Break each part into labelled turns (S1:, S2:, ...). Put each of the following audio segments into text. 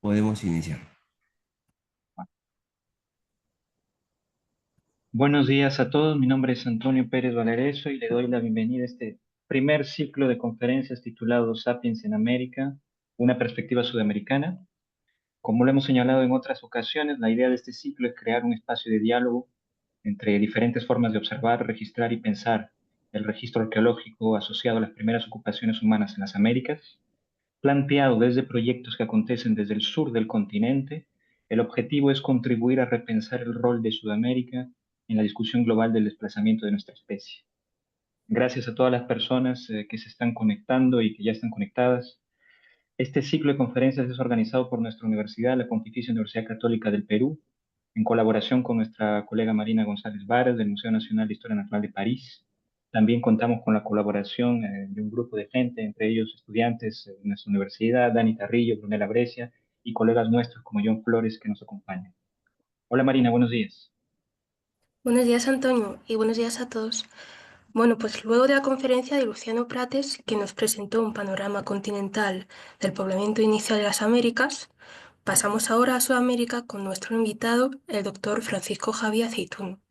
S1: Podemos iniciar.
S2: Buenos días a todos, mi nombre es Antonio Pérez Valereso y le doy la bienvenida a este primer ciclo de conferencias titulado Sapiens en América, una perspectiva sudamericana. Como lo hemos señalado en otras ocasiones, la idea de este ciclo es crear un espacio de diálogo entre diferentes formas de observar, registrar y pensar el registro arqueológico asociado a las primeras ocupaciones humanas en las Américas, planteado desde proyectos que acontecen desde el sur del continente. El objetivo es contribuir a repensar el rol de Sudamérica en la discusión global del desplazamiento de nuestra especie. Gracias a todas las personas que se están conectando y que ya están conectadas. Este ciclo de conferencias es organizado por nuestra universidad, la Pontificia Universidad Católica del Perú, en colaboración con nuestra colega Marina González Varas del Museo Nacional de Historia Natural de París. También contamos con la colaboración de un grupo de gente, entre ellos estudiantes de nuestra universidad, Dani Tarrillo, Brunella Brescia y colegas nuestros como John Flores que nos acompañan. Hola Marina, buenos días.
S3: Buenos días, Antonio, y buenos días a todos. Bueno, pues luego de la conferencia de Luciano Prates, que nos presentó un panorama continental del poblamiento inicial de las Américas, pasamos ahora a Sudamérica con nuestro invitado, el doctor Francisco Javier Aceituno.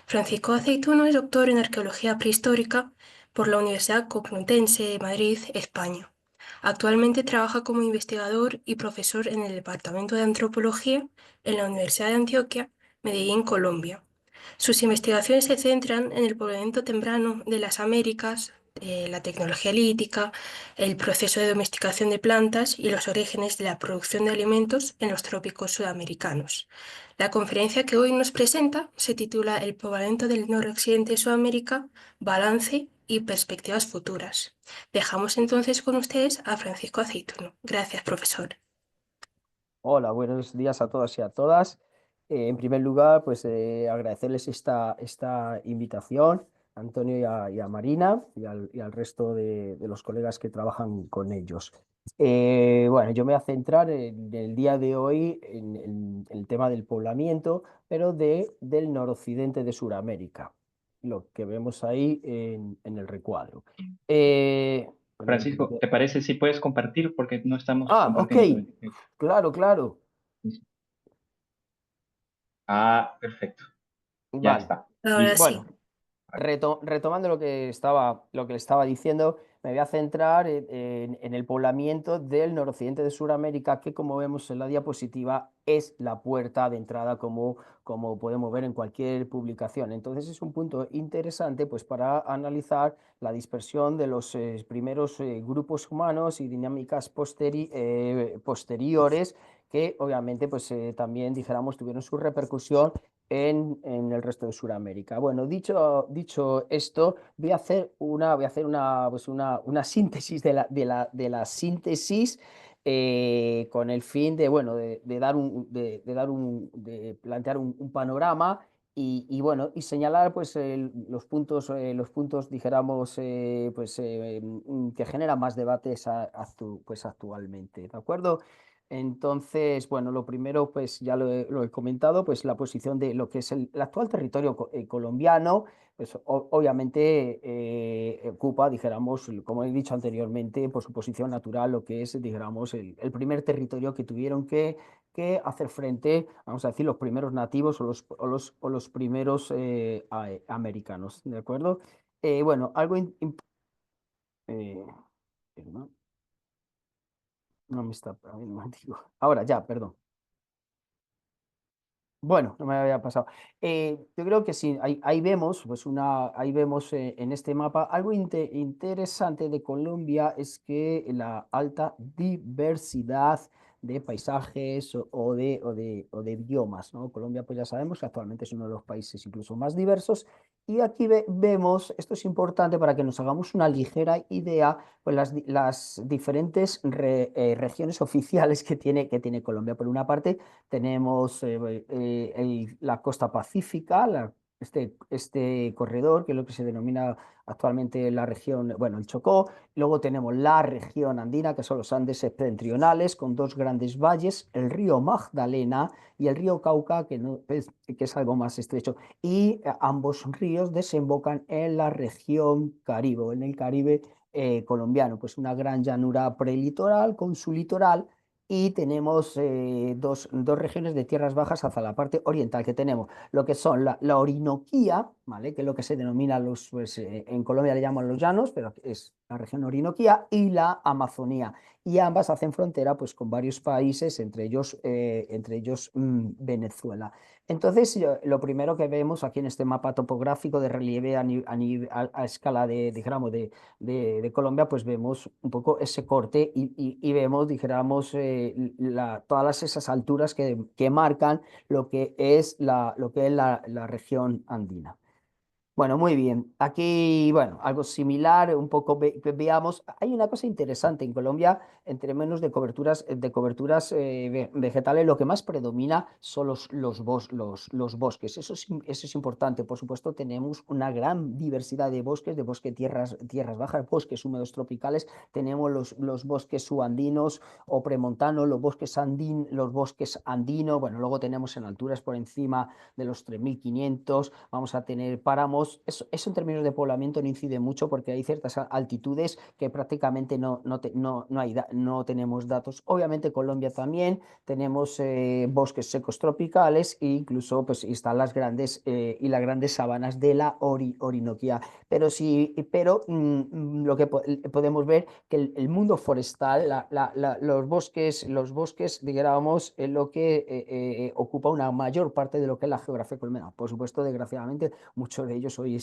S3: Francisco Aceituno es doctor en Arqueología Prehistórica por la Universidad Complutense de Madrid, España. Actualmente trabaja como investigador y profesor en el Departamento de Antropología en la Universidad de Antioquia, Medellín, Colombia. Sus investigaciones se centran en el poblamiento temprano de las Américas, la tecnología lítica, el proceso de domesticación de plantas y los orígenes de la producción de alimentos en los trópicos sudamericanos. La conferencia que hoy nos presenta se titula El poblamiento del noroccidente de Sudamérica, balance y perspectivas futuras. Dejamos entonces con ustedes a Francisco Aceituno. Gracias, profesor.
S4: Hola, buenos días a todos y a todas. En primer lugar, pues agradecerles esta invitación, a Antonio y a Marina y al resto de los colegas que trabajan con ellos. Bueno, yo me voy a centrar en el día de hoy en el tema del poblamiento, pero del noroccidente de Sudamérica, lo que vemos ahí en el recuadro. Bueno,
S2: Francisco, ¿te parece si puedes compartir? Porque no estamos
S4: ok,
S2: compartiendo también.
S4: claro, claro.
S2: Ah, perfecto. Ya
S4: Vale.
S2: está.
S3: Ahora
S2: Listo.
S3: sí.
S4: Bueno, retomando lo que le estaba diciendo, me voy a centrar en el poblamiento del noroccidente de Sudamérica, que como vemos en la diapositiva es la puerta de entrada, como podemos ver en cualquier publicación. Entonces es un punto interesante pues, para analizar la dispersión de los primeros grupos humanos y dinámicas posteriores que obviamente pues, también dijéramos tuvieron su repercusión en el resto de Sudamérica. Bueno, dicho esto, voy a hacer una síntesis de la síntesis con el fin de, bueno, de plantear un panorama y, bueno, y señalar pues, los puntos, dijéramos, que generan más debates pues, actualmente, ¿de acuerdo? Entonces, bueno, lo primero, pues ya lo he comentado, pues la posición de lo que es el actual territorio colombiano, pues obviamente ocupa, dijéramos, como he dicho anteriormente, por su posición natural, lo que es, dijéramos, el primer territorio que tuvieron que hacer frente, vamos a decir, los primeros nativos o los primeros americanos, ¿de acuerdo? Bueno, eh, perdón, no me está, a ver, un momentico. Ahora ya, perdón. Bueno, no me había pasado. Yo creo que sí, ahí vemos, en este mapa algo interesante de Colombia es que la alta diversidad de paisajes o de biomas, ¿no? Colombia, pues ya sabemos que actualmente es uno de los países incluso más diversos. Y aquí vemos, esto es importante para que nos hagamos una ligera idea, pues las diferentes regiones oficiales que tiene Colombia. Por una parte, tenemos la costa pacífica, este corredor, que es lo que se denomina actualmente la región, bueno, el Chocó. Luego tenemos la región andina, que son los Andes septentrionales, con dos grandes valles, el río Magdalena y el río Cauca, que es algo más estrecho. Y ambos ríos desembocan en la región Caribe, o en el Caribe colombiano, pues una gran llanura prelitoral con su litoral y tenemos dos regiones de tierras bajas hacia la parte oriental, que tenemos lo que son la Orinoquía, ¿vale? Que es lo que se denomina pues, en Colombia le llaman los llanos, pero es la región Orinoquía, y la Amazonía. Y ambas hacen frontera pues, con varios países, entre ellos Venezuela. Entonces, lo primero que vemos aquí en este mapa topográfico de relieve a escala digamos, de Colombia, pues vemos un poco ese corte y vemos, dijéramos, todas esas alturas que marcan lo que es la región andina. Bueno, muy bien. Aquí, bueno, algo similar, un poco veamos. Hay una cosa interesante en Colombia, en términos de coberturas vegetales, lo que más predomina son los bosques. Eso es importante. Por supuesto, tenemos una gran diversidad de bosques, tierras bajas, bosques húmedos tropicales. Tenemos los bosques subandinos o premontanos, los bosques andinos. Bueno, luego tenemos en alturas por encima de los 3.500, vamos a tener páramos. Eso en términos de poblamiento no incide mucho porque hay ciertas altitudes que prácticamente no tenemos datos. Obviamente Colombia también tenemos bosques secos tropicales e incluso pues, están las grandes sabanas de la Orinoquía. Pero lo que podemos ver que el mundo forestal, los bosques, digamos, es lo que ocupa una mayor parte de lo que es la geografía colombiana. Por supuesto, desgraciadamente, muchos de ellos hoy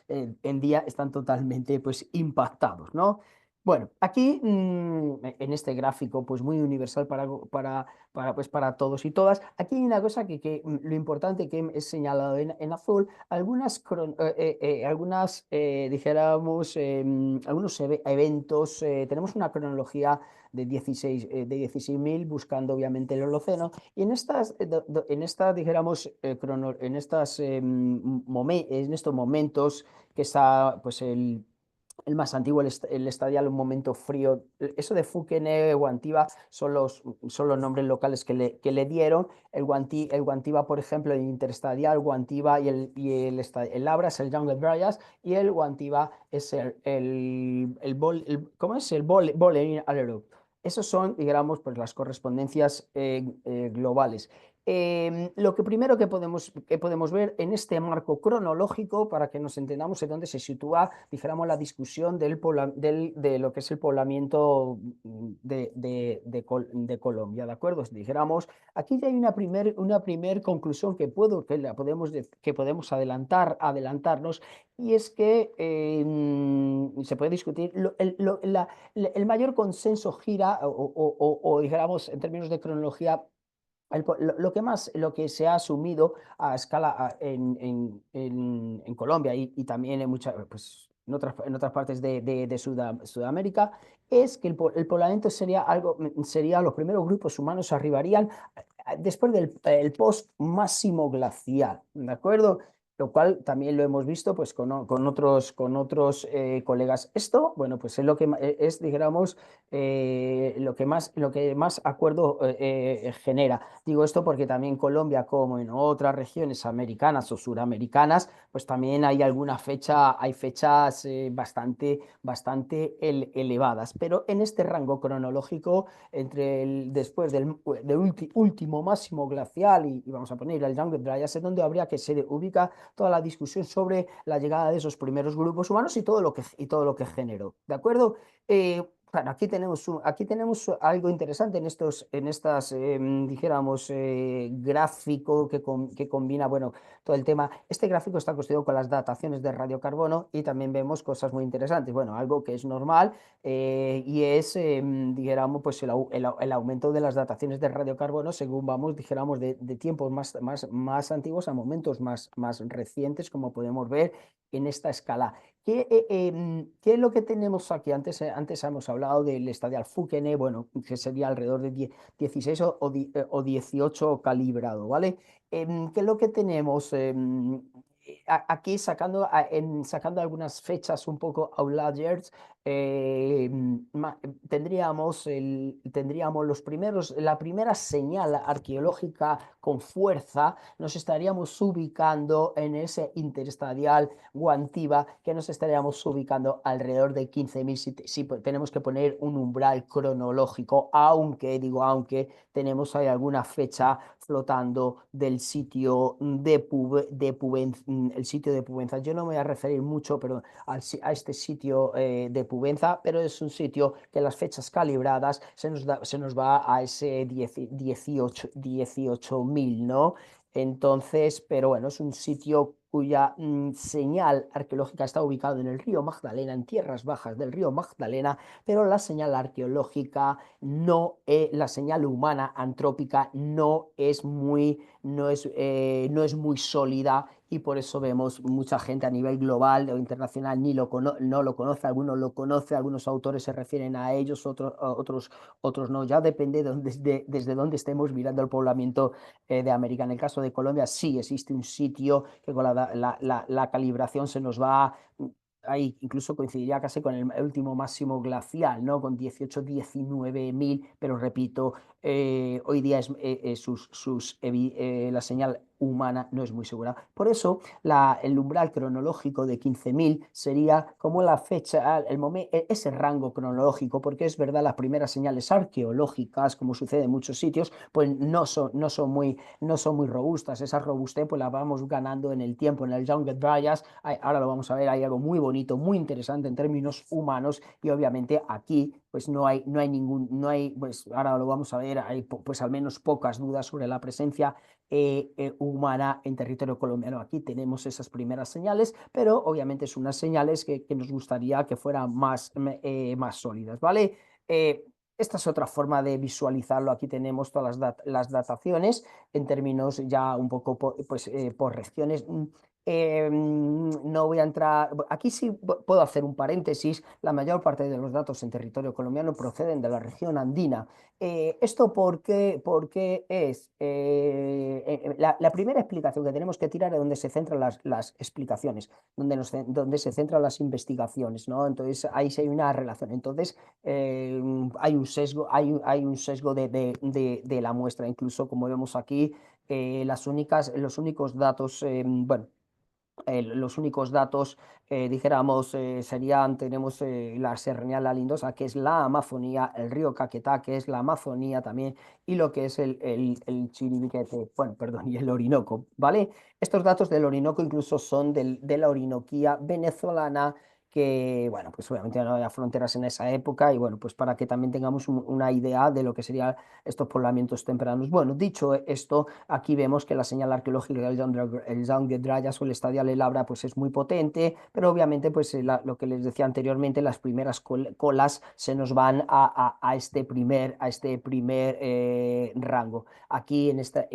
S4: en día están totalmente pues, impactados, ¿no? Bueno, aquí en este gráfico, pues muy universal pues, para todos y todas, aquí hay una cosa lo importante que he señalado en azul, dijéramos, algunos eventos, tenemos una cronología de 16.000 buscando obviamente el Holoceno, y dijéramos, en estos momentos que está pues el más antiguo, el estadial, un momento frío. Eso de Fukene, Guantiva, son los nombres locales que le dieron. El Guantiva, por ejemplo, el interestadial, Guantiva el Labra es el Jungle Dryas, y el Guantiva es ¿cómo es? El Bowling Alerup. Esos son, digamos, pues las correspondencias globales. Lo primero que podemos ver en este marco cronológico, para que nos entendamos en dónde se sitúa, dijéramos, la discusión de lo que es el poblamiento de Colombia, ¿de acuerdo? Dijéramos, aquí ya hay una primer conclusión que podemos adelantarnos, y es que se puede discutir, el mayor consenso gira, o dijéramos, en términos de cronología, lo que se ha asumido a escala en Colombia y también pues, en otras partes de Sudamérica, es que el poblamiento sería los primeros grupos humanos arribarían después del post máximo glacial, ¿de acuerdo? Lo cual también lo hemos visto pues, con otros colegas. Esto, bueno, pues es lo que es, digamos, lo que más acuerdo genera. Digo esto porque también Colombia, como en otras regiones americanas o suramericanas, pues también hay fechas bastante elevadas. Pero en este rango cronológico, después del último máximo glacial, y vamos a poner el Younger Dryas, es donde habría que se ubica toda la discusión sobre la llegada de esos primeros grupos humanos y todo lo que generó. ¿De acuerdo? Claro, aquí tenemos algo interesante dijéramos, gráfico que combina, bueno, todo el tema. Este gráfico está construido con las dataciones de radiocarbono y también vemos cosas muy interesantes. Bueno, algo que es normal, y es, dijéramos, pues el aumento de las dataciones de radiocarbono según vamos, dijéramos, de tiempos más antiguos a momentos más recientes, como podemos ver en esta escala. ¿Qué es lo que tenemos aquí? Antes hemos hablado del estadial Fukene, bueno, que sería alrededor de 16 o 18 calibrado, ¿vale? ¿Qué es lo que tenemos? aquí sacando algunas fechas un poco outliers, tendríamos la primera señal arqueológica con fuerza, nos estaríamos ubicando en ese interestadial Guantiva, que nos estaríamos ubicando alrededor de 15.000, si tenemos que poner un umbral cronológico, aunque tenemos ahí alguna fecha flotando del sitio el sitio de Pubenza. Yo no me voy a referir mucho pero a este sitio de Pubenza, pero es un sitio que las fechas calibradas se nos va a ese 18.000, ¿no? Entonces, pero bueno, es un sitio cuya señal arqueológica está ubicado en el río Magdalena, en tierras bajas del río Magdalena, pero la señal arqueológica no, la señal humana antrópica no es muy sólida, y por eso vemos mucha gente a nivel global o internacional no lo conoce, algunos lo conocen, algunos autores se refieren a ellos, otros no, ya depende desde dónde estemos mirando el poblamiento de América. En el caso de Colombia sí existe un sitio que con la calibración se nos va. Ahí incluso coincidiría casi con el último máximo glacial, ¿no? Con 19.000, pero repito, hoy día la señal humana no es muy segura. Por eso el umbral cronológico de 15.000 sería como la fecha, ese rango cronológico, porque es verdad, las primeras señales arqueológicas, como sucede en muchos sitios, pues no son muy robustas. Esa robustez pues la vamos ganando en el tiempo. En el Younger Dryas, ahora lo vamos a ver, hay algo muy bonito, muy interesante en términos humanos, y obviamente aquí pues no hay pues ahora lo vamos a ver, hay pues al menos pocas dudas sobre la presencia humana en territorio colombiano. Aquí tenemos esas primeras señales, pero obviamente son unas señales que nos gustaría que fueran más sólidas, ¿vale? Esta es otra forma de visualizarlo. Aquí tenemos todas las dataciones en términos ya un poco por regiones. No voy a entrar. Aquí sí puedo hacer un paréntesis. La mayor parte de los datos en territorio colombiano proceden de la región andina. ¿Esto por qué es? La primera explicación que tenemos que tirar es donde se centran las explicaciones, donde se centran las investigaciones, ¿no? Entonces ahí sí hay una relación. Entonces hay un sesgo, hay un sesgo de la muestra. Incluso como vemos aquí, los únicos datos, bueno, los únicos datos, dijéramos, tenemos la Serranía La Lindosa, que es la Amazonía, el río Caquetá, que es la Amazonía también, y lo que es el Chiribiquete, bueno, perdón, y el Orinoco, ¿vale? Estos datos del Orinoco incluso son de la Orinoquía venezolana, que, bueno, pues obviamente no había fronteras en esa época, y bueno, pues para que también tengamos una idea de lo que serían estos poblamientos tempranos. Bueno, dicho esto, aquí vemos que la señal arqueológica del Younger Dryas o el Estadial El Abra pues es muy potente, pero obviamente pues lo que les decía anteriormente, las primeras colas se nos van a este primer rango. Aquí en esta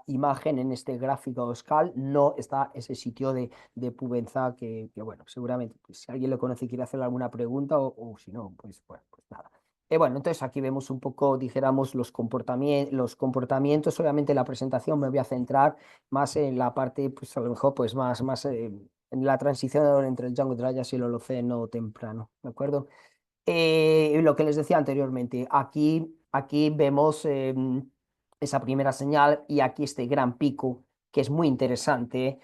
S4: imagen, en este gráfico Euskal, no está ese sitio de Pubenza bueno, seguramente pues, si alguien lo conoce y quiere hacerle alguna pregunta o si no, pues nada. Bueno, entonces aquí vemos un poco, dijéramos, los comportamientos. Obviamente la presentación me voy a centrar más en la parte, pues a lo mejor, pues más en la transición entre el Django Dryas y el Holoceno temprano, ¿de acuerdo? Lo que les decía anteriormente, aquí vemos esa primera señal, y aquí este gran pico, que es muy interesante,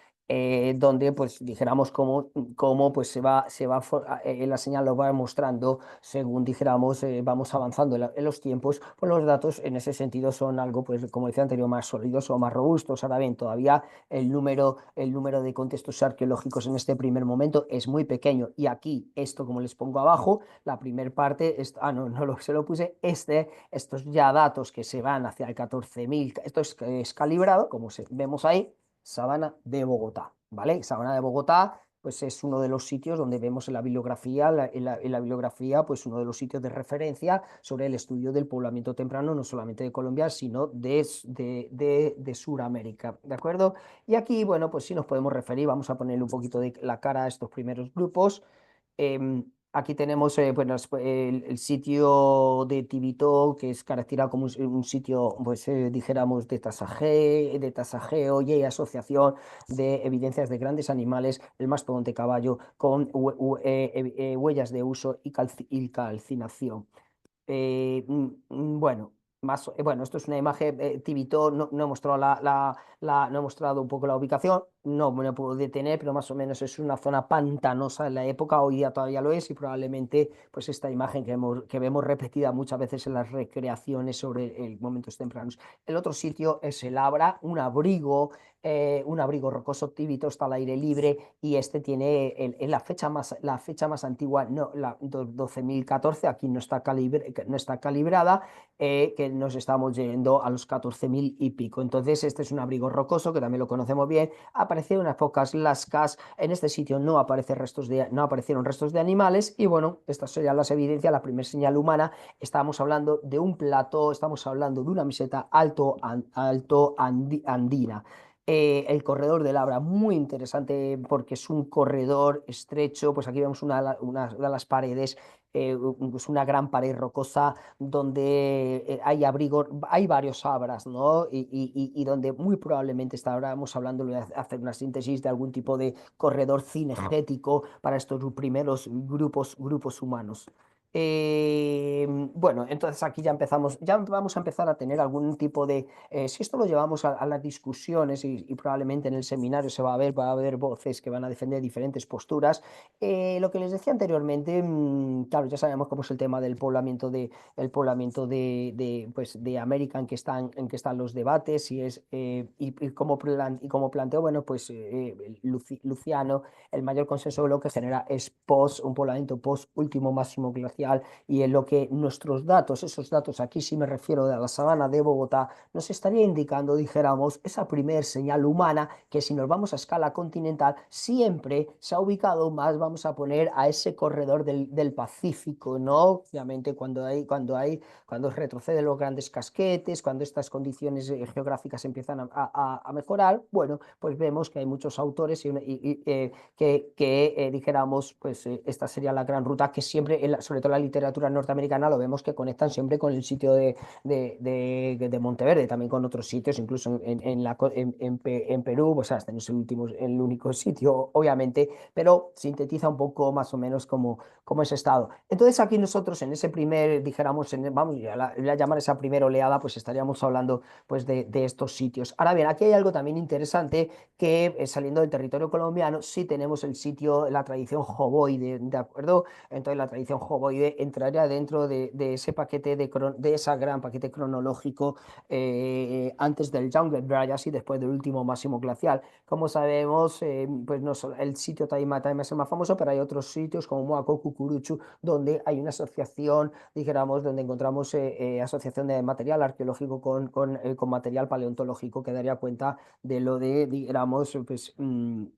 S4: donde pues dijéramos cómo pues la señal lo va mostrando según dijéramos vamos avanzando en los tiempos, pues los datos en ese sentido son algo, pues como decía anterior, más sólidos o más robustos. Ahora bien, todavía el número de contextos arqueológicos en este primer momento es muy pequeño, y aquí esto, como les pongo abajo, la primera parte, se lo puse, estos ya datos que se van hacia el 14.000, esto es calibrado, como vemos ahí, Sabana de Bogotá, ¿vale? Sabana de Bogotá, pues es uno de los sitios donde vemos en la bibliografía, en la bibliografía, pues uno de los sitios de referencia sobre el estudio del poblamiento temprano, no solamente de Colombia, sino de Sudamérica, ¿de acuerdo? Y aquí, bueno, pues sí nos podemos referir, vamos a ponerle un poquito de la cara a estos primeros grupos. Aquí tenemos bueno, el sitio de Tibito, que es caracterizado como un sitio, pues dijéramos, de tasajeo y asociación de evidencias de grandes animales, el mastodonte caballo, con huellas de uso y calcinación. Bueno, bueno, esto es una imagen, Tibito, no he mostrado no he mostrado un poco la ubicación, no me lo puedo detener, pero más o menos es una zona pantanosa en la época, hoy día todavía lo es, y probablemente pues esta imagen que vemos repetida muchas veces en las recreaciones sobre momentos tempranos. El otro sitio es el Abra, un abrigo rocoso. Tibito está al aire libre y este tiene la fecha más antigua, no, la 12.014, aquí no está calibrada, que nos estamos yendo a los 14.000 y pico. Entonces este es un abrigo rocoso que también lo conocemos bien. Aparecieron unas pocas lascas, en este sitio no aparecieron restos de animales y bueno, estas serían las evidencias, la primera señal humana. Estamos hablando de un plató, estamos hablando de una meseta andina. El corredor del Abra, muy interesante porque es un corredor estrecho, pues aquí vemos una de las paredes, pues una gran pared rocosa donde hay varios abras, ¿no? Y donde muy probablemente estábamos hablando de hacer una síntesis de algún tipo de corredor cinegético para estos primeros grupos humanos. Bueno, entonces aquí ya vamos a empezar a tener algún tipo de, si esto lo llevamos a las discusiones y probablemente en el seminario va a haber voces que van a defender diferentes posturas. Lo que les decía anteriormente, claro, ya sabemos cómo es el tema del poblamiento pues, de América en que están los debates y como planteó, bueno, pues Luciano, el mayor consenso lo que genera es un poblamiento post último máximo glacial y en lo que esos datos, aquí sí me refiero a la sabana de Bogotá, nos estaría indicando, dijéramos, esa primer señal humana que si nos vamos a escala continental siempre se ha ubicado más, vamos a poner a ese corredor del Pacífico, ¿no? Obviamente cuando retroceden los grandes casquetes, cuando estas condiciones geográficas empiezan a mejorar, bueno, pues vemos que hay muchos autores que dijéramos, pues esta sería la gran ruta que siempre, sobre todo en la literatura norteamericana, lo vemos que conectan siempre con el sitio de Monteverde, también con otros sitios, incluso en Perú, pues este no es el único sitio, obviamente, pero sintetiza un poco más o menos como ese estado. Entonces aquí nosotros en ese primer, dijéramos, vamos a llamar esa primera oleada, pues estaríamos hablando pues de estos sitios. Ahora bien, aquí hay algo también interesante que saliendo del territorio colombiano, sí tenemos el sitio, la tradición joboide, ¿de acuerdo? Entonces la tradición joboide entraría dentro de ese paquete, de ese gran paquete cronológico antes del Younger Dryas y después del último máximo glacial. Como sabemos, pues no solo, el sitio Taima es el más famoso, pero hay otros sitios como Moaco, Cucuruchu, donde hay una asociación, dijéramos, donde encontramos asociación de material arqueológico con material paleontológico que daría cuenta de lo dijéramos, pues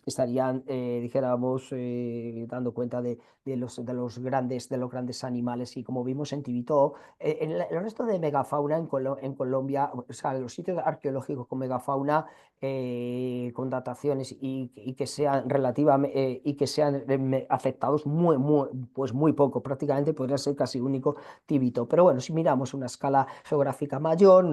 S4: estarían, dijéramos, dando cuenta de los grandes animales. Y como vimos en Tibito, en el resto de megafauna en Colombia, o sea, los sitios arqueológicos con megafauna, con dataciones y que sean afectados pues muy poco, prácticamente podría ser casi único Tibito. Pero bueno, si miramos una escala geográfica mayor,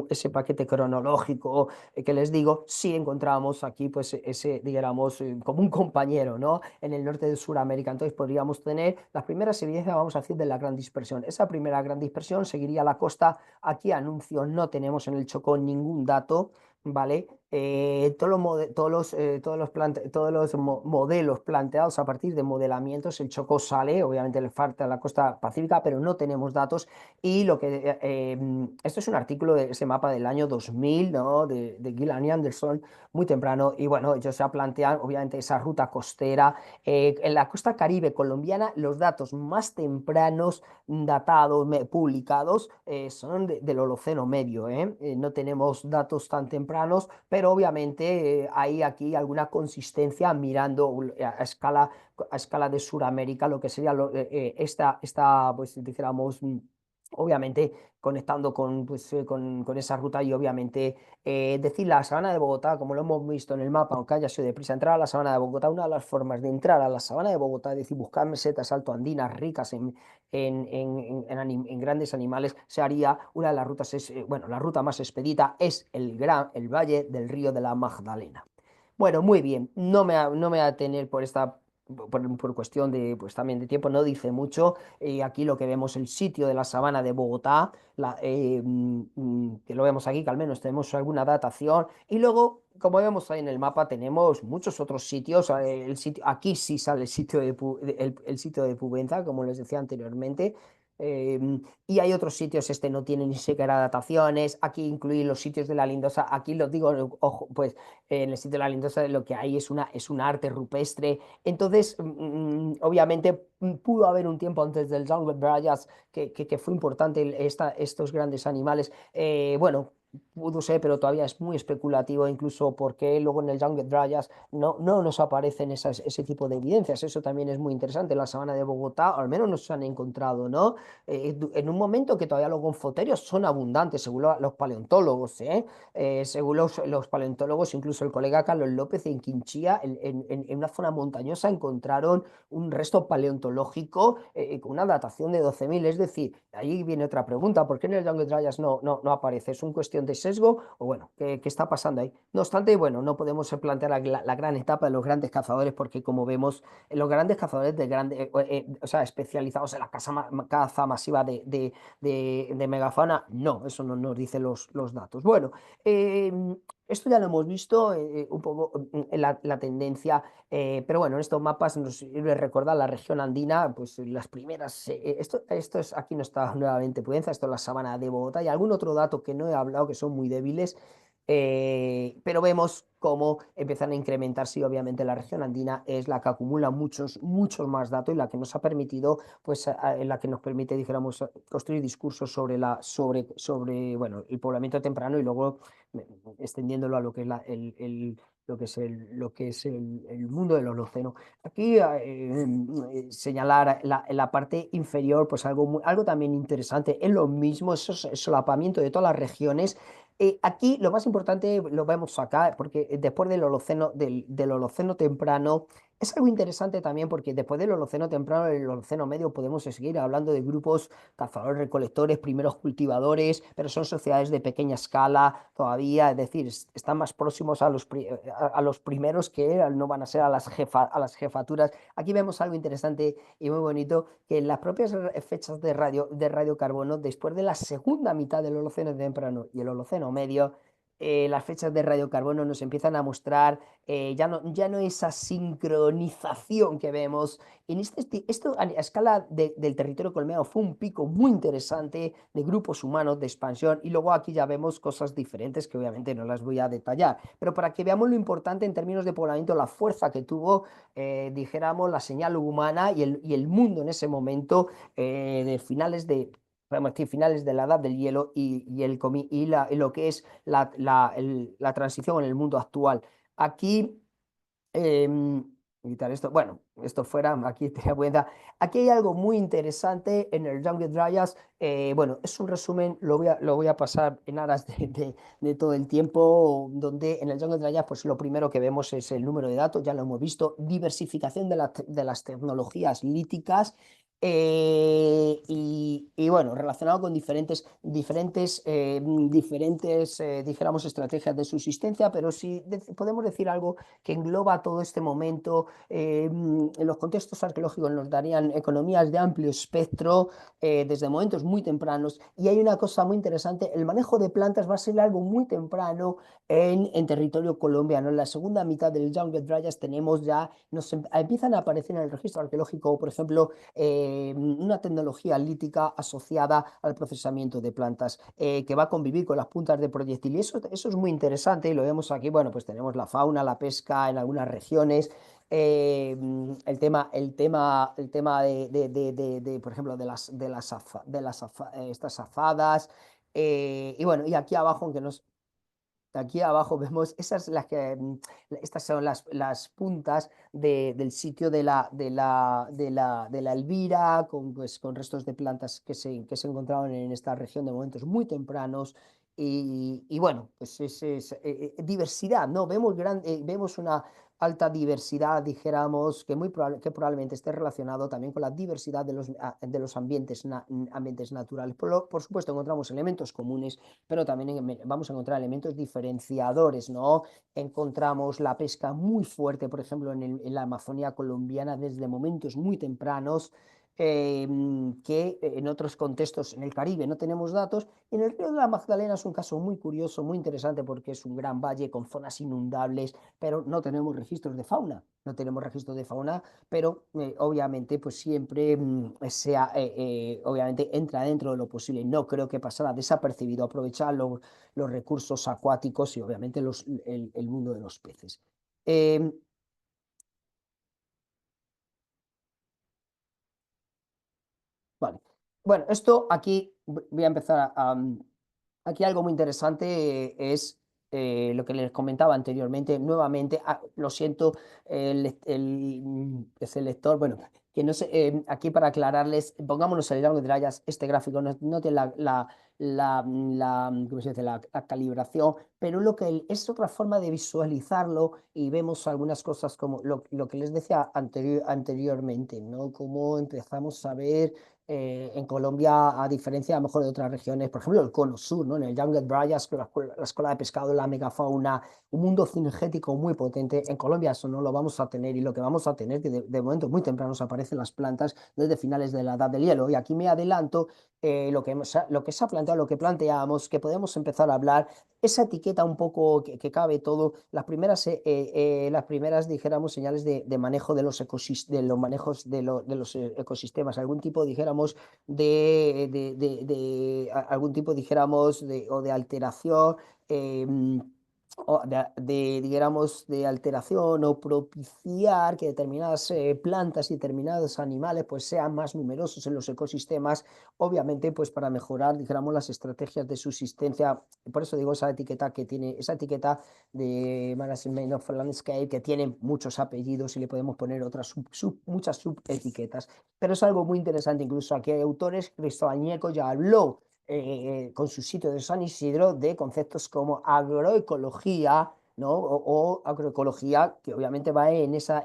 S4: ese paquete cronológico que les digo, sí encontramos aquí pues ese, digamos, como un compañero, ¿no? En el norte de Sudamérica. Entonces podríamos tener las primeras evidencias, vamos a decir, de la gran dispersión. Esa primera gran dispersión seguiría la costa. Aquí anuncio, no tenemos en el Chocó ningún dato, ¿vale? Todos los modelos planteados a partir de modelamientos, el Chocó sale, obviamente le falta la costa pacífica, pero no tenemos datos. Y esto es un artículo de ese mapa del año 2000, ¿no? De Gillan y Anderson, muy temprano, y bueno, ellos se plantean, obviamente, esa ruta costera. En la costa caribe colombiana, los datos más tempranos datados, publicados, son del Holoceno medio, ¿eh? No tenemos datos tan tempranos, pero obviamente hay aquí alguna consistencia mirando a escala de Sudamérica, lo que sería pues dijéramos obviamente conectando con esa ruta y obviamente decir la sabana de Bogotá, como lo hemos visto en el mapa, aunque haya sido deprisa, entrar a la sabana de Bogotá, una de las formas de entrar a la sabana de Bogotá, es decir, buscar mesetas altoandinas ricas en grandes animales, se haría una de las rutas, bueno, la ruta más expedita es el Valle del Río de la Magdalena. Bueno, muy bien, no me voy a tener por esta... por cuestión de, pues también de tiempo, no dice mucho. Aquí lo que vemos el sitio de la sabana de Bogotá, que lo vemos aquí, que al menos tenemos alguna datación. Y luego, como vemos ahí en el mapa, tenemos muchos otros sitios. Aquí sí sale el sitio el sitio de Pubenza, como les decía anteriormente. Y hay otros sitios, este no tiene ni siquiera dataciones. Aquí incluí los sitios de la Lindosa. Aquí los digo, ojo, pues en el sitio de la Lindosa lo que hay es una arte rupestre. Entonces, obviamente, pudo haber un tiempo antes del Jungle Dryas que fue importante estos grandes animales. Bueno, pudo ser, pero todavía es muy especulativo, incluso porque luego en el Jungle Dryas no nos aparecen ese tipo de evidencias. Eso también es muy interesante. En la sabana de Bogotá, al menos nos han encontrado, ¿no? En un momento que todavía los gonfoterios son abundantes, según los paleontólogos, ¿eh? Según los paleontólogos, incluso el colega Carlos López en Quinchía, en una zona montañosa, encontraron un resto paleontológico con una datación de 12.000. Es decir, ahí viene otra pregunta: ¿por qué en el Jungle Dryas no aparece? ¿Es una cuestión de sesgo o bueno, qué está pasando ahí? No obstante, bueno, no podemos plantear la gran etapa de los grandes cazadores, porque como vemos, los grandes cazadores o sea, especializados en la caza masiva de megafauna, no, eso no nos dicen los datos. Bueno, eh, esto ya lo hemos visto un poco en la tendencia, pero bueno, en estos mapas nos sirve recordar la región andina, pues las primeras, esto es, aquí no está nuevamente Pudenza, esto es la sabana de Bogotá y algún otro dato que no he hablado que son muy débiles, pero vemos cómo empiezan a incrementarse y obviamente la región andina es la que acumula muchos más datos y la que nos ha permitido, pues la que nos permite, dijéramos, construir discursos sobre bueno, el poblamiento temprano y luego extendiéndolo a lo que es lo que es el mundo del Holoceno. Aquí señalar en la parte inferior, pues algo también interesante, es lo mismo, eso es el solapamiento de todas las regiones. Aquí lo más importante lo vemos acá, porque después del Holoceno temprano, es algo interesante también, porque después del Holoceno temprano, el Holoceno medio, podemos seguir hablando de grupos cazadores-recolectores, primeros cultivadores, pero son sociedades de pequeña escala todavía, es decir, están más próximos a los primeros que no van a ser a las jefaturas. Aquí vemos algo interesante y muy bonito, que en las propias fechas de radiocarbono, después de la segunda mitad del Holoceno temprano y el Holoceno medio, las fechas de radiocarbono nos empiezan a mostrar ya no esa sincronización que vemos. Esto a escala del territorio colombiano fue un pico muy interesante de grupos humanos de expansión y luego aquí ya vemos cosas diferentes que obviamente no las voy a detallar, pero para que veamos lo importante en términos de poblamiento, la fuerza que tuvo, dijéramos, la señal humana y el mundo en ese momento de finales de... podemos decir, finales de la edad del hielo y lo que es la transición en el mundo actual. Aquí, quitar esto, bueno, esto fuera, aquí tenía cuenta. Aquí hay algo muy interesante en el Jungle Dryas. Bueno, es un resumen, lo voy a pasar en aras de todo el tiempo, donde en el Jungle Dryas, pues lo primero que vemos es el número de datos, ya lo hemos visto, diversificación de las tecnologías líticas. Y bueno, relacionado con diferentes dijéramos, estrategias de subsistencia, pero si podemos decir algo que engloba todo este momento, en los contextos arqueológicos nos darían economías de amplio espectro desde momentos muy tempranos. Y hay una cosa muy interesante: el manejo de plantas va a ser algo muy temprano en territorio colombiano. En la segunda mitad del Jungle Dryas tenemos ya, empiezan a aparecer en el registro arqueológico, por ejemplo, una tecnología lítica asociada al procesamiento de plantas que va a convivir con las puntas de proyectil. Y eso es muy interesante y lo vemos aquí. Bueno, pues tenemos la fauna, la pesca en algunas regiones. El tema por ejemplo, estas azadas. Y bueno, y aquí abajo, aunque nos aquí abajo vemos, estas son las puntas del sitio de la Elvira, con restos de plantas que se encontraban en esta región de momentos muy tempranos. Y bueno, pues es diversidad, ¿no? Vemos una alta diversidad, dijéramos, que probablemente esté relacionado también con la diversidad de los ambientes naturales. Por supuesto, encontramos elementos comunes, pero también vamos a encontrar elementos diferenciadores, ¿no? Encontramos la pesca muy fuerte, por ejemplo, en la Amazonía colombiana desde momentos muy tempranos, que en otros contextos en el Caribe no tenemos datos. En el río de la Magdalena es un caso muy curioso, muy interesante, porque es un gran valle con zonas inundables, pero no tenemos registros de fauna. No tenemos registros de fauna, pero obviamente pues siempre obviamente entra dentro de lo posible. No creo que pasara desapercibido aprovechar los recursos acuáticos y obviamente el mundo de los peces. Eh, Vale. Bueno, esto aquí voy a empezar aquí algo muy interesante, es lo que les comentaba anteriormente. Nuevamente, lo siento, ese lector, bueno, que no sé, aquí para aclararles, pongámonos el rango de rayas, este gráfico no tiene ¿cómo se dice? La calibración, pero es otra forma de visualizarlo, y vemos algunas cosas como lo que les decía anteriormente, ¿no? Cómo empezamos a ver en Colombia, a diferencia a lo mejor de otras regiones, por ejemplo el cono sur, ¿no? En el Jungle Dryas, la escuela de pescado, la megafauna, un mundo cinegético muy potente. En Colombia eso no lo vamos a tener, y lo que vamos a tener, que de momentos muy tempranos aparecen las plantas desde finales de la edad del hielo. Y aquí me adelanto, lo que se ha planteado, lo que planteamos, que podemos empezar a hablar, esa etiqueta un poco que cabe todo, las primeras, dijéramos, señales de manejo de los manejos de los ecosistemas, algún tipo, dijéramos, algún tipo, dijéramos, o de alteración, o digamos, de alteración, o propiciar que determinadas plantas y determinados animales pues sean más numerosos en los ecosistemas, obviamente pues para mejorar, dijéramos, las estrategias de subsistencia. Por eso digo esa etiqueta de Management of Landscape, que tiene muchos apellidos y le podemos poner otras muchas subetiquetas. Pero es algo muy interesante. Incluso aquí hay autores, Cristóbal Ñeco ya habló con su sitio de San Isidro de conceptos como agroecología, ¿no? O agroecología, que obviamente va en esa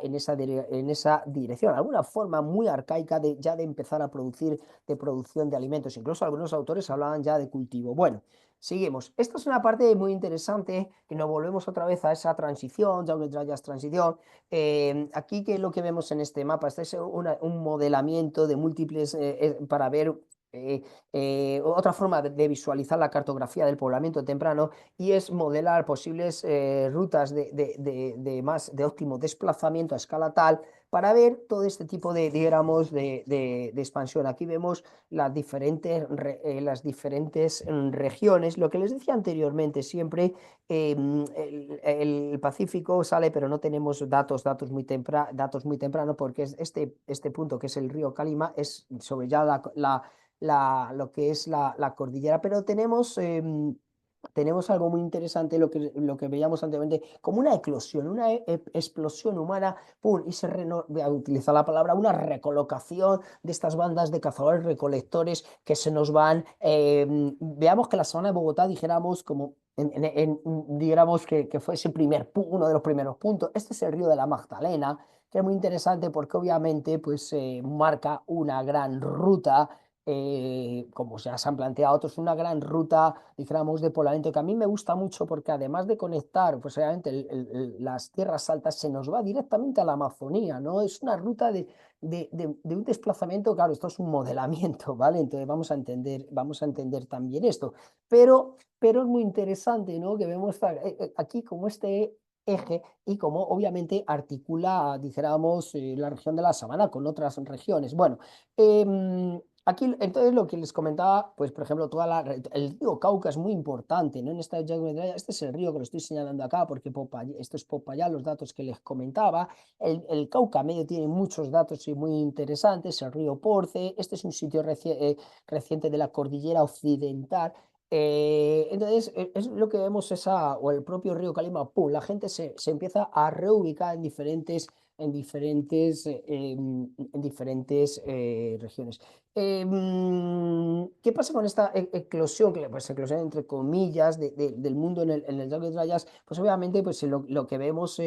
S4: dirección, alguna forma muy arcaica ya de empezar a de producción de alimentos. Incluso algunos autores hablaban ya de cultivo. Bueno, seguimos. Esta es una parte muy interesante, que nos volvemos otra vez a esa transición, Jungle Dryas transición. Aquí, ¿qué es lo que vemos en este mapa? Este es un modelamiento de múltiples para ver otra forma de visualizar la cartografía del poblamiento temprano, y es modelar posibles rutas de óptimo desplazamiento a escala tal, para ver todo este tipo digamos, de expansión. Aquí vemos las diferentes regiones. Lo que les decía anteriormente, siempre el Pacífico sale, pero no tenemos datos muy tempranos, porque es este punto, que es el río Calima, es sobre ya lo que es la cordillera. Pero tenemos algo muy interesante, lo que veíamos anteriormente, como una eclosión, una explosión humana, ¡pum! Voy a utilizar la palabra, una recolocación de estas bandas de cazadores recolectores que se nos van. Veamos que la sabana de Bogotá, dijéramos, como digamos que fuese uno de los primeros puntos. Este es el río de la Magdalena, que es muy interesante porque obviamente pues marca una gran ruta, como ya se han planteado otros, una gran ruta, dijéramos, de poblamiento, que a mí me gusta mucho, porque además de conectar, pues obviamente las tierras altas, se nos va directamente a la Amazonía, ¿no? Es una ruta de un desplazamiento. Claro, esto es un modelamiento, ¿vale? Entonces vamos a entender también esto, pero es muy interesante, ¿no? Que vemos aquí como este eje, y como obviamente articula, dijéramos, la región de la sabana con otras regiones. Bueno, aquí, entonces, lo que les comentaba, pues, por ejemplo, el río Cauca es muy importante, ¿no? Este es el río que lo estoy señalando acá, porque esto es Popayán, los datos que les comentaba. El Cauca medio tiene muchos datos y muy interesantes. El río Porce, este es un sitio reciente de la cordillera occidental. Entonces, es lo que vemos o el propio río Calima, ¡pum! La gente se empieza a reubicar en diferentes regiones. ¿Qué pasa con esta eclosión, pues eclosión entre comillas, del mundo en el Llago de Trayas? Pues obviamente pues, lo que vemos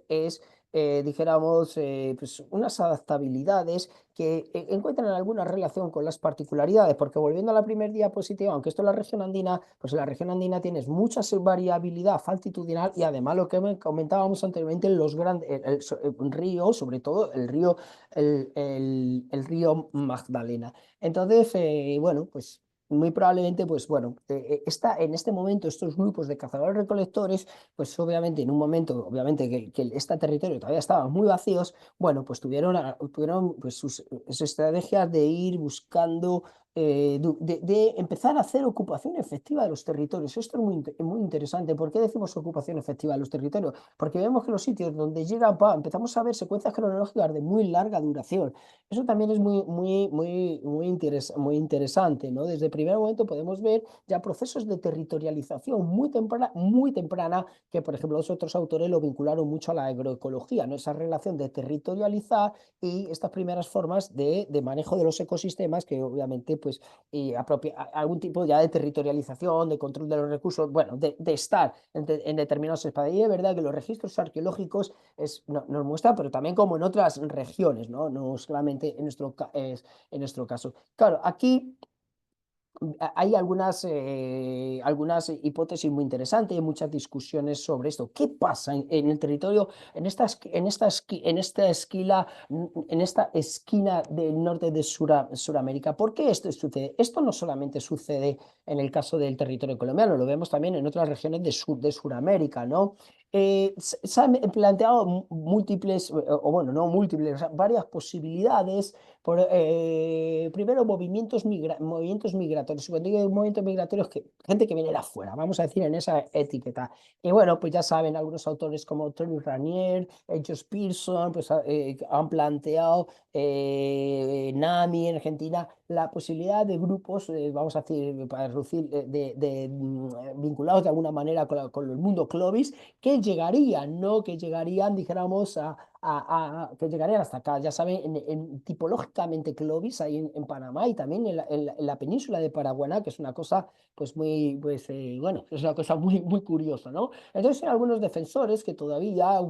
S4: es, dijéramos, pues unas adaptabilidades que encuentran alguna relación con las particularidades, porque volviendo a la primer diapositiva, aunque esto es la región andina, pues en la región andina tienes mucha variabilidad altitudinal y además lo que comentábamos anteriormente, el río, sobre todo el río Magdalena. Entonces, bueno, pues muy probablemente, pues bueno, en este momento estos grupos de cazadores-recolectores, pues obviamente en un momento, obviamente que este territorio todavía estaba muy vacíos, bueno, pues tuvieron pues, sus estrategias de ir buscando, de empezar a hacer ocupación efectiva de los territorios. Esto es muy interesante. ¿Por qué decimos ocupación efectiva de los territorios? Porque vemos que los sitios donde llegan, empezamos a ver secuencias cronológicas de muy larga duración. Eso también es muy interesante, ¿no? Desde el primer momento podemos ver ya procesos de territorialización muy temprana, que por ejemplo los otros autores lo vincularon mucho a la agroecología, ¿no? Esa relación de territorializar y estas primeras formas de manejo de los ecosistemas que obviamente pues algún tipo ya de territorialización, de control de los recursos, bueno, de estar en determinados espacios. Y es verdad que los registros arqueológicos nos muestran, pero también como en otras regiones, ¿no? No solamente en nuestro caso. Claro, aquí hay algunas hipótesis muy interesantes, muchas discusiones sobre esto. ¿Qué pasa en el territorio, en esta esquina del norte de Suramérica? ¿Por qué esto sucede? Esto no solamente sucede en el caso del territorio colombiano, lo vemos también en otras regiones de Suramérica, ¿no? Se han planteado múltiples, o bueno, no múltiples, o sea, varias posibilidades primero, movimientos migratorios. Cuando digo movimientos migratorios, gente que viene de afuera, vamos a decir en esa etiqueta. Y bueno, pues ya saben, algunos autores como Tony Ranier, Josh Pearson, pues han planteado, NAMI en Argentina, la posibilidad de grupos, vamos a decir, para reducir, vinculados de alguna manera con el mundo Clovis, que llegarían, ¿no? Que llegarían, dijéramos, que llegarían hasta acá. Ya saben, tipológicamente Clovis, ahí en Panamá y también en la península de Paraguaná, que es una cosa, pues muy, pues bueno, es una cosa muy curiosa, ¿no? Entonces, hay algunos defensores que todavía,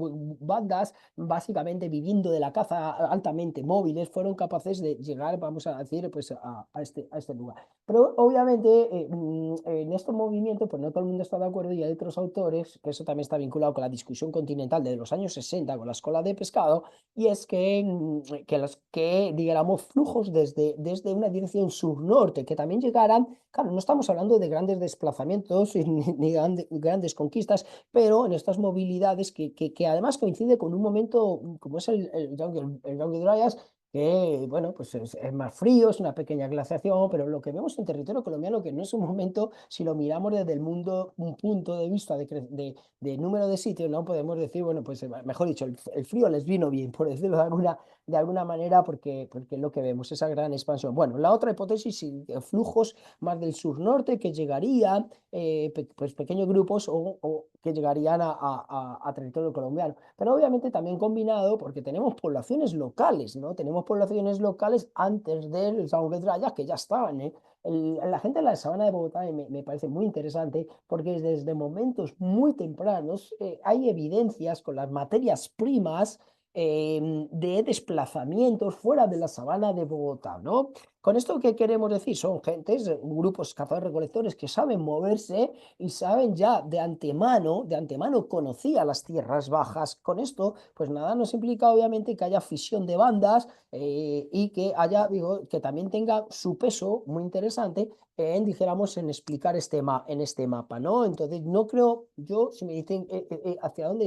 S4: bandas, básicamente viviendo de la caza altamente móviles, fueron capaces de llegar, vamos a decir, pues a este lugar. Pero obviamente en estos movimientos, pues no todo el mundo está de acuerdo y hay otros autores, que eso también está vinculado con la discusión continental de los años 60 con la escuela de pescado, y es que digamos, flujos desde una dirección sur-norte, que también llegaran, claro, no estamos hablando de grandes desplazamientos ni grandes conquistas, pero en estas movilidades que además coincide con un momento como es el Younger Dryas, que, bueno, pues es más frío, es una pequeña glaciación, pero lo que vemos en territorio colombiano, que no es un momento, si lo miramos desde un punto de vista de número de sitios, no podemos decir, bueno, pues mejor dicho, el frío les vino bien, por decirlo de alguna manera, porque es lo que vemos, esa gran expansión. Bueno, la otra hipótesis, flujos más del sur-norte que llegarían, pues pequeños grupos o que llegarían a territorio colombiano. Pero obviamente también combinado porque tenemos poblaciones locales, ¿no? Tenemos poblaciones locales antes del Zaubetraya que ya estaban, ¿eh? La gente de la sabana de Bogotá me parece muy interesante porque desde momentos muy tempranos hay evidencias con las materias primas de desplazamientos fuera de la sabana de Bogotá, ¿no? Con esto, ¿qué queremos decir? Son gentes, grupos cazadores-recolectores que saben moverse y saben ya de antemano conocía las tierras bajas. Con esto, pues nada nos implica obviamente que haya fisión de bandas y que haya, digo, que también tenga su peso muy interesante dijéramos, en explicar en este mapa, ¿no? Entonces, no creo, yo, si me dicen hacia dónde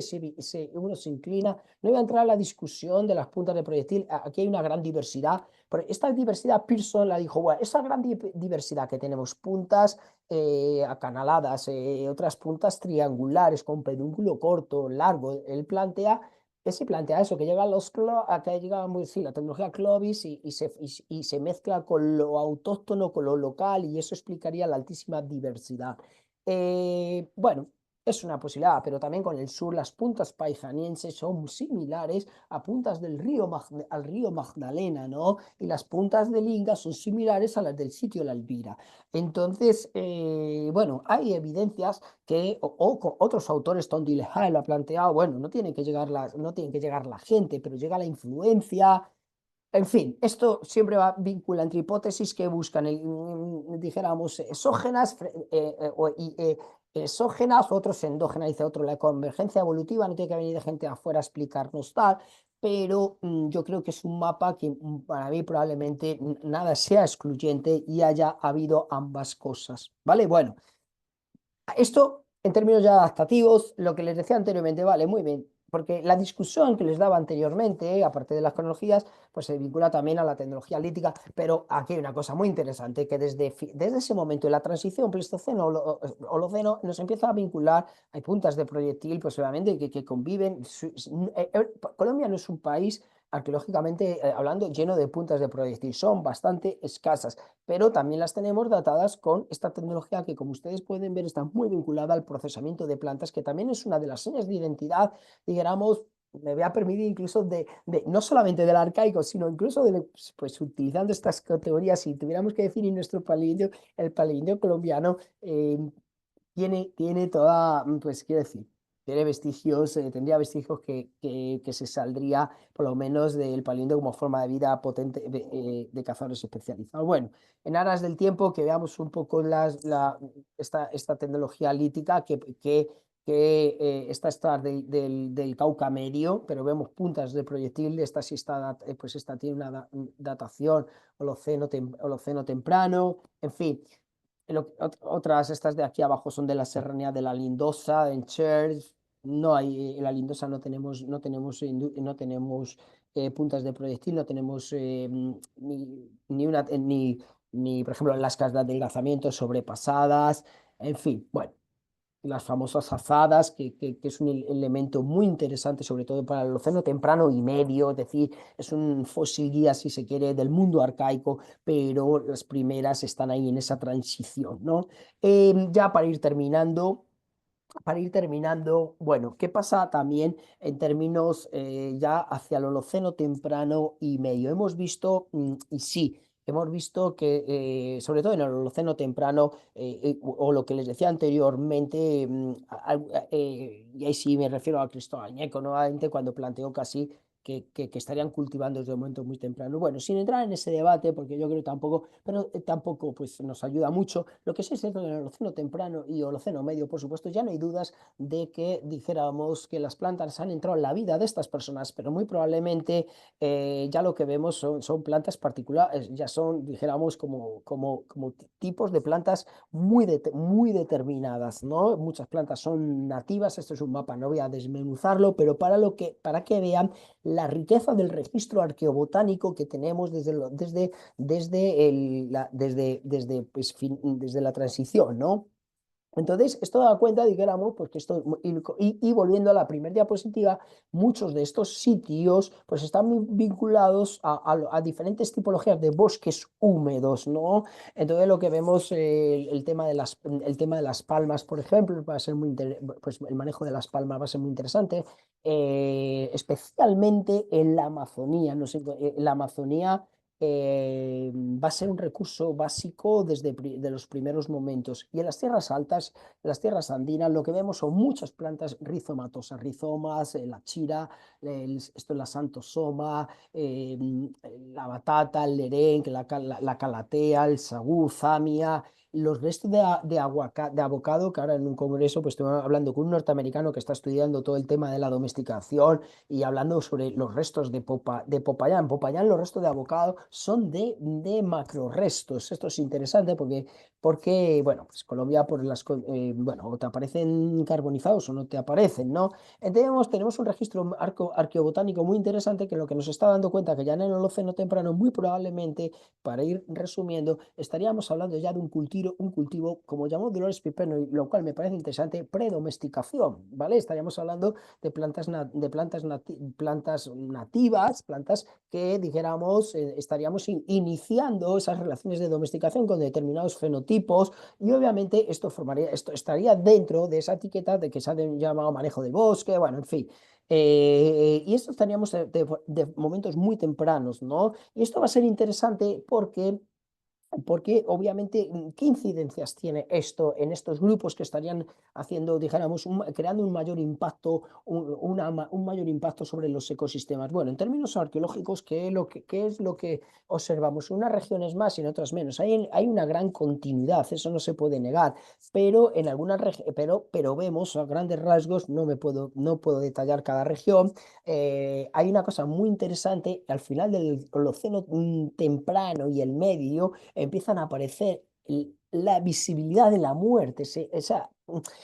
S4: uno se inclina, no voy a entrar a la discusión de las puntas de proyectil, aquí hay una gran diversidad, pero esta diversidad Pearson la dijo, bueno, esa gran diversidad que tenemos, puntas acanaladas, otras puntas triangulares con pedúnculo corto, largo, él plantea que se plantea eso, que llegan que llega sí, la tecnología Clovis y se mezcla con lo autóctono, con lo local, y eso explicaría la altísima diversidad. Bueno, es una posibilidad, pero también con el sur las puntas paisanienses son similares a puntas al río Magdalena, ¿no? Y las puntas del Inga son similares a las del sitio La Elvira. Entonces, bueno, hay evidencias que otros autores, Tom Dillehay lo ha planteado, bueno, no tienen que llegar la gente, pero llega la influencia. En fin, esto siempre va vincula entre hipótesis que buscan, dijéramos, exógenas, otros endógenas, dice otro, la convergencia evolutiva, no tiene que venir de gente de afuera a explicarnos tal, pero yo creo que es un mapa que para mí probablemente nada sea excluyente y haya habido ambas cosas, ¿vale? Bueno, esto, en términos ya adaptativos, lo que les decía anteriormente, vale, muy bien, porque la discusión que les daba anteriormente, aparte de las cronologías, pues se vincula también a la tecnología lítica, pero aquí hay una cosa muy interesante, que desde ese momento de la transición Pleistoceno-Holoceno nos empieza a vincular, hay puntas de proyectil, pues obviamente que conviven. Colombia no es un país arqueológicamente hablando lleno de puntas de proyectil, son bastante escasas, pero también las tenemos datadas con esta tecnología que, como ustedes pueden ver, está muy vinculada al procesamiento de plantas, que también es una de las señas de identidad, digamos, me voy a permitir incluso no solamente del arcaico, sino incluso pues utilizando estas categorías, si tuviéramos que definir nuestro paleoindio, el paleoindio colombiano tiene toda, pues quiero decir, tiene vestigios, tendría vestigios que se saldría por lo menos del paleoindio como forma de vida potente de cazadores especializados. Bueno, en aras del tiempo, que veamos un poco esta tecnología lítica esta está del Cauca medio, pero vemos puntas de proyectil, esta sí está, pues esta tiene una datación holoceno temprano, en fin. Otras, estas de aquí abajo son de la serranía de la Lindosa, en Church. No hay, en la Lindosa no tenemos puntas de proyectil, no tenemos ni, por ejemplo, las casas de adelgazamiento sobrepasadas, en fin, bueno, las famosas azadas, que es un elemento muy interesante, sobre todo para el Holoceno temprano y medio, es decir, es un fósil guía, si se quiere, del mundo arcaico, pero las primeras están ahí en esa transición, ¿no? Ya para ir terminando, bueno, ¿qué pasa también en términos ya hacia el Holoceno temprano y medio? Hemos visto, y sí, hemos visto que, sobre todo en el Holoceno temprano, o lo que les decía anteriormente, y ahí sí me refiero a Cristóbal Añeco, nuevamente, cuando planteó casi que estarían cultivando desde un momento muy temprano. Bueno, sin entrar en ese debate, porque yo creo que tampoco, pero tampoco pues, nos ayuda mucho. Lo que sí es cierto en el Holoceno temprano y Holoceno medio, por supuesto, ya no hay dudas de que dijéramos que las plantas han entrado en la vida de estas personas, pero muy probablemente ya lo que vemos son plantas particulares, ya son, dijéramos, como tipos de plantas muy determinadas, ¿no? Muchas plantas son nativas, esto es un mapa, no voy a desmenuzarlo, pero para que vean la riqueza del registro arqueobotánico que tenemos desde la transición, ¿no? Entonces, esto da cuenta, dijéramos, pues que esto, y volviendo a la primera diapositiva, muchos de estos sitios pues están vinculados a diferentes tipologías de bosques húmedos, ¿no? Entonces, lo que vemos, el tema de las palmas, por ejemplo, va a ser pues el manejo de las palmas va a ser muy interesante, especialmente en la Amazonía, no sé, en la Amazonía va a ser un recurso básico de los primeros momentos. Y en las tierras altas, en las tierras andinas, lo que vemos son muchas plantas rizomatosas, rizomas, la chira, esto es la santosoma, la batata, el lerenque, la calatea, el sagú, zamia, los restos de abocado, que ahora en un congreso pues estoy hablando con un norteamericano que está estudiando todo el tema de la domesticación y hablando sobre los restos de Popayán. Popayán, los restos de abocado son de macrorestos. Esto es interesante porque porque, bueno, pues Colombia, por bueno, o te aparecen carbonizados o no te aparecen, ¿no? Tenemos un registro arqueobotánico muy interesante que lo que nos está dando cuenta que ya en el Holoceno temprano, muy probablemente, para ir resumiendo, estaríamos hablando ya de un cultivo, como llamó Dolores Pipeno, y lo cual me parece interesante, predomesticación, ¿vale? Estaríamos hablando de plantas nativas, plantas que, dijéramos, estaríamos iniciando esas relaciones de domesticación con determinados fenotipos, y obviamente esto estaría dentro de esa etiqueta de que se ha llamado manejo del bosque, bueno, en fin. Y esto estaríamos de momentos muy tempranos, ¿no? Y esto va a ser interesante porque obviamente, ¿qué incidencias tiene esto en estos grupos que estarían haciendo, dijéramos, creando un mayor impacto, un mayor impacto sobre los ecosistemas? Bueno, en términos arqueológicos, ¿qué es lo que observamos? En unas regiones más y en otras menos. Hay una gran continuidad, eso no se puede negar, pero en algunas pero vemos a grandes rasgos, no puedo detallar cada región. Hay una cosa muy interesante, al final del Holoceno temprano y el medio, empiezan a aparecer la visibilidad de la muerte. O sea,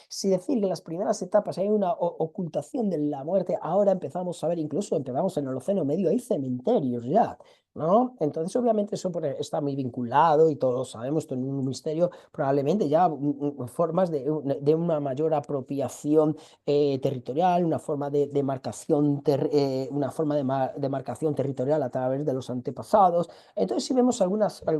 S4: si decir que en las primeras etapas hay una ocultación de la muerte, ahora empezamos a ver, incluso empezamos en el Holoceno medio, hay cementerios ya, ¿no? Entonces, obviamente, eso está muy vinculado y todos sabemos, esto es un misterio, probablemente ya formas de una mayor apropiación territorial, una forma de marcación, una forma de marcación territorial a través de los antepasados. Entonces, si vemos algunas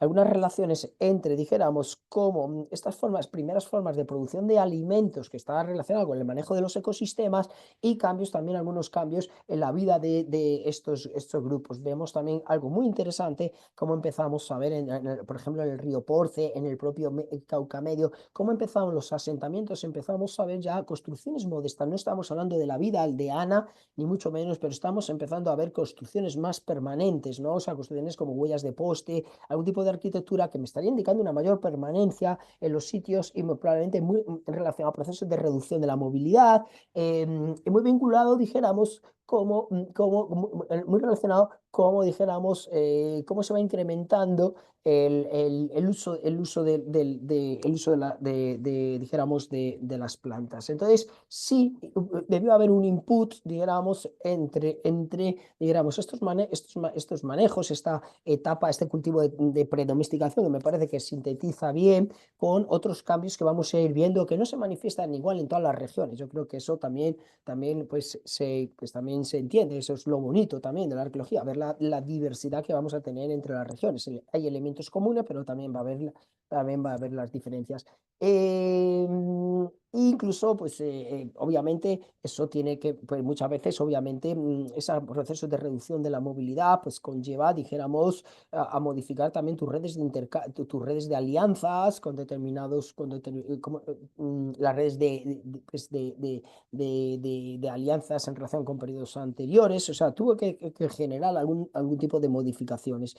S4: relaciones entre, dijéramos, como estas primeras formas de producción de alimentos que estaban relacionadas con el manejo de los ecosistemas, y también algunos cambios en la vida de estos grupos. Vemos también algo muy interesante, como empezamos a ver, por ejemplo, en el río Porce, en el propio Cauca Medio, cómo empezaron los asentamientos, empezamos a ver ya construcciones modestas. No estamos hablando de la vida aldeana, ni mucho menos, pero estamos empezando a ver construcciones más permanentes, ¿no? O sea, construcciones como huellas de poste, algún tipo de arquitectura que me estaría indicando una mayor permanencia en los sitios, y probablemente muy relacionado a procesos de reducción de la movilidad, y muy vinculado, dijéramos, muy relacionado, como dijéramos, cómo se va incrementando el uso dijéramos, de las plantas. Entonces, sí, debió haber un input, dijéramos, dijéramos, estos manejos, esta etapa, este cultivo de predomesticación, que me parece que sintetiza bien con otros cambios que vamos a ir viendo, que no se manifiestan igual en todas las regiones. Yo creo que eso también también se entiende, eso es lo bonito también de la arqueología, ver la diversidad que vamos a tener entre las regiones. Hay elementos comunes, pero también va a haber las diferencias. Incluso, pues obviamente, eso tiene que, pues muchas veces, obviamente, esos procesos de reducción de la movilidad, pues conlleva, dijéramos, a modificar también tus redes tus redes de alianzas con determinados, las redes pues, de alianzas en relación con periodos anteriores. O sea, tuvo que generar algún tipo de modificaciones.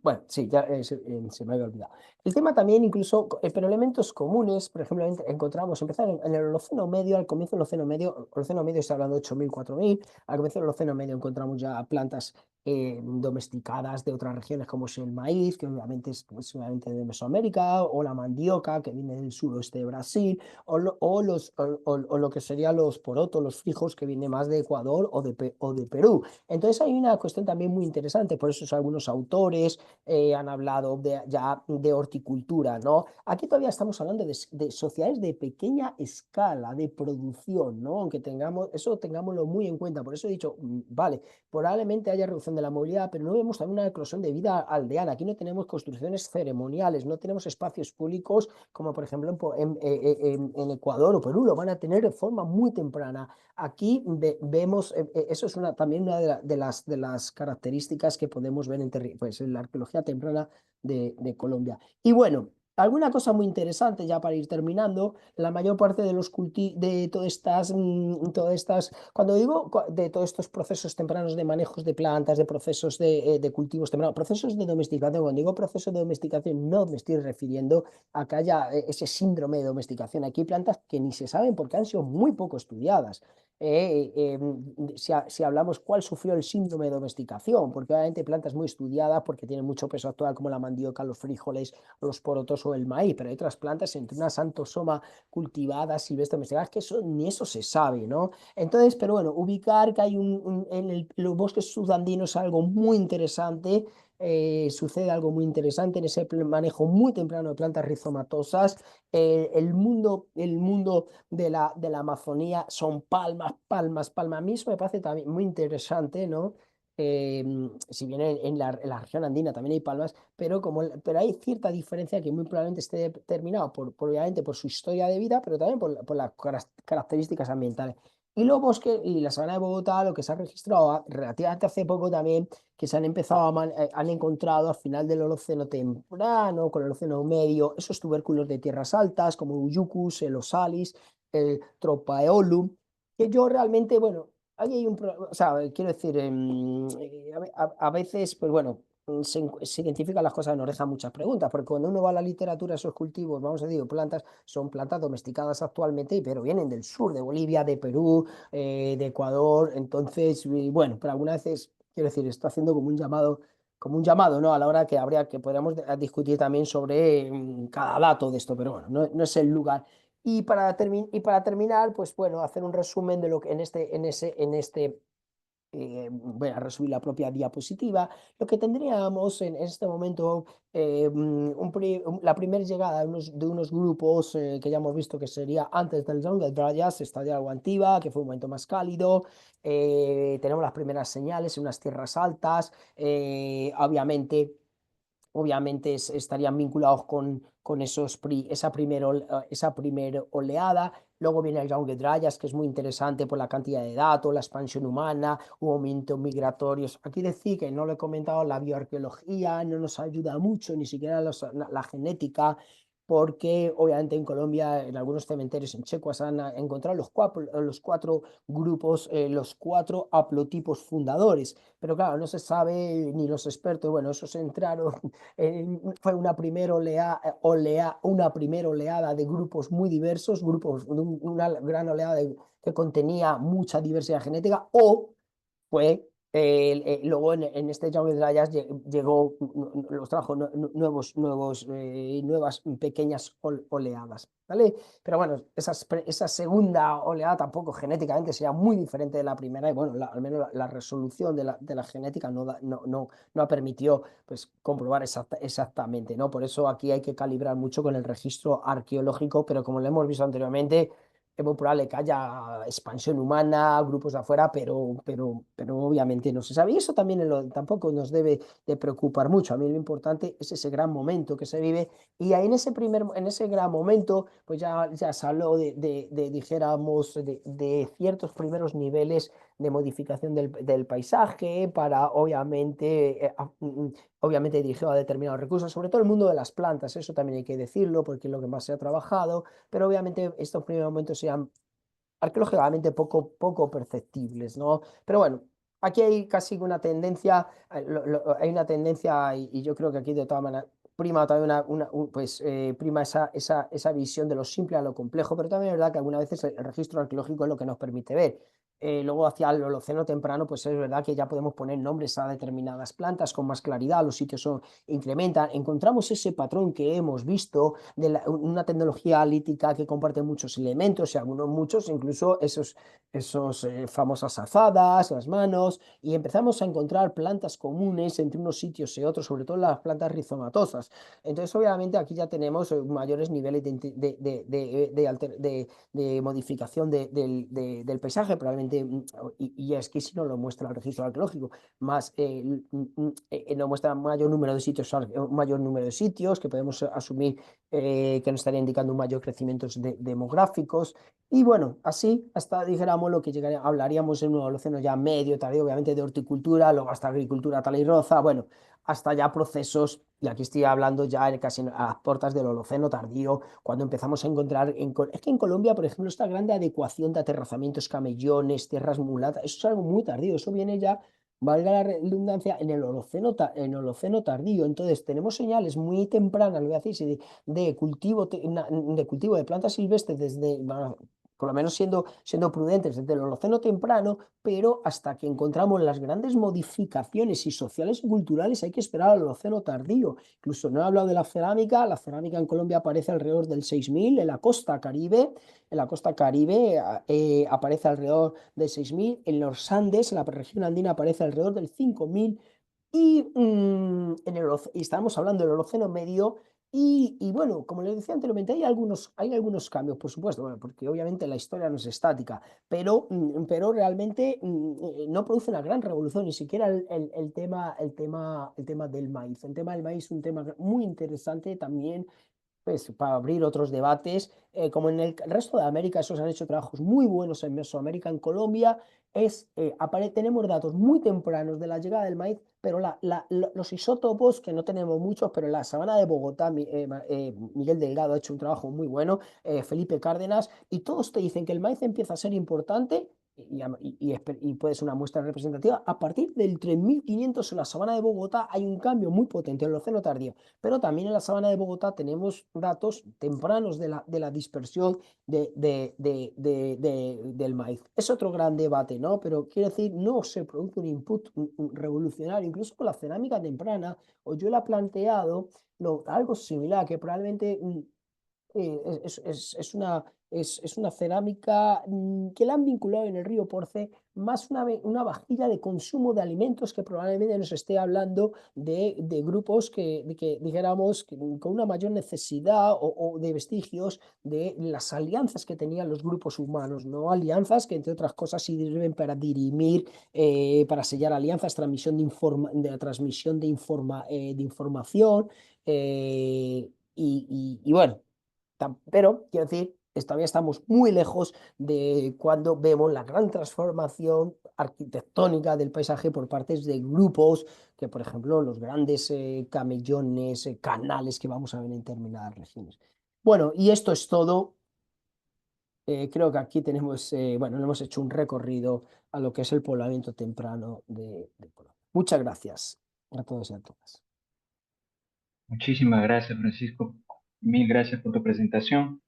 S4: Bueno, sí, ya se me había olvidado. El tema también, incluso, pero elementos comunes, por ejemplo, encontramos, empezar en el Holoceno Medio, al comienzo del Holoceno Medio está hablando de 8.000, 4.000, al comienzo del Holoceno Medio encontramos ya plantas domesticadas de otras regiones, como es el maíz, que obviamente es pues, obviamente de Mesoamérica, o la mandioca, que viene del suroeste de Brasil, o lo que serían los porotos, los frijos, que viene más de Ecuador o de Perú. Entonces hay una cuestión también muy interesante, por eso algunos autores han hablado ya de horticultura, ¿no? Aquí todavía estamos hablando de sociedades de pequeña escala de producción, ¿no? Aunque tengámoslo muy en cuenta. Por eso he dicho, vale, probablemente haya reducción de la movilidad, pero no vemos también una eclosión de vida aldeana. Aquí no tenemos construcciones ceremoniales, no tenemos espacios públicos como, por ejemplo, en Ecuador o Perú, lo van a tener de forma muy temprana. Aquí vemos, eso es también una de las características que podemos ver pues, en la arqueología temprana de Colombia. Y bueno, alguna cosa muy interesante ya para ir terminando, la mayor parte de de todas estas, cuando digo de todos estos procesos tempranos de manejos de plantas, de procesos de cultivos tempranos, procesos de domesticación, cuando digo procesos de domesticación no me estoy refiriendo a que haya ese síndrome de domesticación. Aquí hay plantas que ni se saben porque han sido muy poco estudiadas. si hablamos cuál sufrió el síndrome de domesticación, porque obviamente plantas muy estudiadas porque tienen mucho peso actual como la mandioca, los frijoles, los porotos o el maíz, pero hay otras plantas entre una santosoma cultivadas, silvestres, domesticadas, que eso, ni eso se sabe, ¿no? Entonces, pero bueno, ubicar que hay los bosques subandinos es algo muy interesante. Sucede algo muy interesante en ese manejo muy temprano de plantas rizomatosas. El mundo de la Amazonía son palmas, palmas, palmas. A mí eso me parece también muy interesante, ¿no? Si bien en la región andina también hay palmas, pero hay cierta diferencia que muy probablemente esté determinado obviamente por su historia de vida, pero también por las características ambientales. Y los bosques y la sabana de Bogotá, lo que se ha registrado relativamente hace poco también, que se han empezado han encontrado al final del Holoceno temprano, con el Holoceno medio, esos tubérculos de tierras altas como Uyucus, el Osalis, el Tropaeolum, que yo realmente, bueno, ahí hay o sea, quiero decir, a veces, pues bueno, se identifican las cosas, nos dejan muchas preguntas, porque cuando uno va a la literatura, esos cultivos, vamos a decir, plantas, son plantas domesticadas actualmente, pero vienen del sur, de Bolivia, de Perú, de Ecuador, entonces, y bueno, pero algunas veces, quiero decir, estoy haciendo como un llamado, ¿no? A la hora que podríamos discutir también sobre cada dato de esto, pero bueno, no es el lugar. Y para terminar, pues bueno, hacer un resumen de lo que voy a resumir la propia diapositiva. Lo que tendríamos en este momento, la primera llegada de unos grupos que ya hemos visto que sería antes del Jungle Dryas, estadio Agua Antigua, que fue un momento más cálido. Tenemos las primeras señales en unas tierras altas, obviamente estarían vinculados con esa primer oleada. Luego viene el Younger Dryas, que es muy interesante por la cantidad de datos, la expansión humana, movimientos migratorios. Aquí decir que no lo he comentado, la bioarqueología no nos ayuda mucho, ni siquiera la genética, porque obviamente en Colombia, en algunos cementerios en Chequas, han encontrado los cuatro grupos, los cuatro haplotipos fundadores. Pero claro, no se sabe ni los expertos, bueno, esos entraron fue una primera oleada de grupos muy diversos, una gran oleada que contenía mucha diversidad genética, o fue luego en este Jungle Dryas llegó, los trajo nuevas pequeñas oleadas, ¿vale? Pero bueno, esa segunda oleada tampoco genéticamente sería muy diferente de la primera y bueno, al menos la resolución de la genética no ha permitido pues, comprobar exactamente, ¿no? Por eso aquí hay que calibrar mucho con el registro arqueológico, pero como lo hemos visto anteriormente, es muy probable que haya expansión humana, grupos de afuera, pero obviamente no se sabe. Y eso también tampoco nos debe de preocupar mucho. A mí lo importante es ese gran momento que se vive. Y ahí en ese gran momento, pues ya se habló dijéramos, de ciertos primeros niveles de modificación del paisaje para, obviamente dirigido a determinados recursos, sobre todo el mundo de las plantas. Eso también hay que decirlo porque es lo que más se ha trabajado, pero obviamente estos primeros momentos sean arqueológicamente poco perceptibles, ¿no? Pero bueno, aquí hay casi una tendencia, hay una tendencia y yo creo que aquí de todas maneras prima también prima esa visión de lo simple a lo complejo, pero también es verdad que algunas veces el registro arqueológico es lo que nos permite ver. Luego hacia el Holoceno temprano, pues es verdad que ya podemos poner nombres a determinadas plantas con más claridad, los sitios incrementan, encontramos ese patrón que hemos visto de una tecnología lítica que comparte muchos elementos y algunos muchos, incluso esos famosas azadas, las manos, y empezamos a encontrar plantas comunes entre unos sitios y otros, sobre todo las plantas rizomatosas. Entonces, obviamente, aquí ya tenemos mayores niveles de modificación del paisaje, probablemente, y es que si no lo muestra el registro arqueológico, más nos muestra un mayor número de sitios que podemos asumir que nos estaría indicando un mayor crecimiento demográficos. Y bueno, así hasta dijéramos lo que hablaríamos en un Holoceno ya medio, tardío, obviamente de horticultura, luego hasta agricultura, tala y roza, bueno, hasta ya procesos, y aquí estoy hablando ya casi a las puertas del Holoceno tardío, cuando empezamos a encontrar, es que en Colombia, por ejemplo, esta grande adecuación de aterrazamientos, camellones, tierras mulatas, eso es algo muy tardío, eso viene ya, valga la redundancia, en el Holoceno tardío. Entonces, tenemos señales muy tempranas, lo voy a decir, de cultivo de plantas silvestres por lo menos siendo prudentes desde el Holoceno temprano, pero hasta que encontramos las grandes modificaciones y sociales y culturales hay que esperar al Holoceno tardío. Incluso no he hablado de la cerámica en Colombia aparece alrededor del 6000, en la costa caribe aparece alrededor del 6000, en los Andes, en la región andina aparece alrededor del 5000 y estamos hablando del Holoceno medio. Y bueno, como les decía anteriormente, hay algunos cambios, por supuesto, bueno, porque obviamente la historia no es estática, pero realmente no produce una gran revolución, ni siquiera el tema del maíz. El tema del maíz es un tema muy interesante también, pues, para abrir otros debates. Como en el resto de América, esos han hecho trabajos muy buenos en Mesoamérica, en Colombia, tenemos datos muy tempranos de la llegada del maíz, pero los isótopos, que no tenemos muchos, pero en la sabana de Bogotá, Miguel Delgado ha hecho un trabajo muy bueno, Felipe Cárdenas, y todos te dicen que el maíz empieza a ser importante. Y puede ser una muestra representativa. A partir del 3500 en la sabana de Bogotá hay un cambio muy potente en el Océano Tardío, pero también en la sabana de Bogotá tenemos datos tempranos de la dispersión del maíz. Es otro gran debate, ¿no? Pero quiero decir, no se produce un input revolucionario, incluso con la cerámica temprana, o yo la he planteado algo similar, que probablemente es una cerámica que la han vinculado en el río Porce, más una vajilla de consumo de alimentos que probablemente nos esté hablando de grupos que dijéramos con una mayor necesidad o de vestigios de las alianzas que tenían los grupos humanos, ¿no? Alianzas que entre otras cosas sirven para dirimir, para sellar alianzas, transmisión de información, y bueno. Pero, quiero decir, todavía estamos muy lejos de cuando vemos la gran transformación arquitectónica del paisaje por parte de grupos que, por ejemplo, los grandes camellones, canales que vamos a ver en determinadas regiones. Bueno, y esto es todo. Creo que aquí tenemos, bueno, le hemos hecho un recorrido a lo que es el poblamiento temprano de Colombia. Muchas gracias a todos y a todas.
S2: Muchísimas gracias, Francisco. Mil gracias por tu presentación.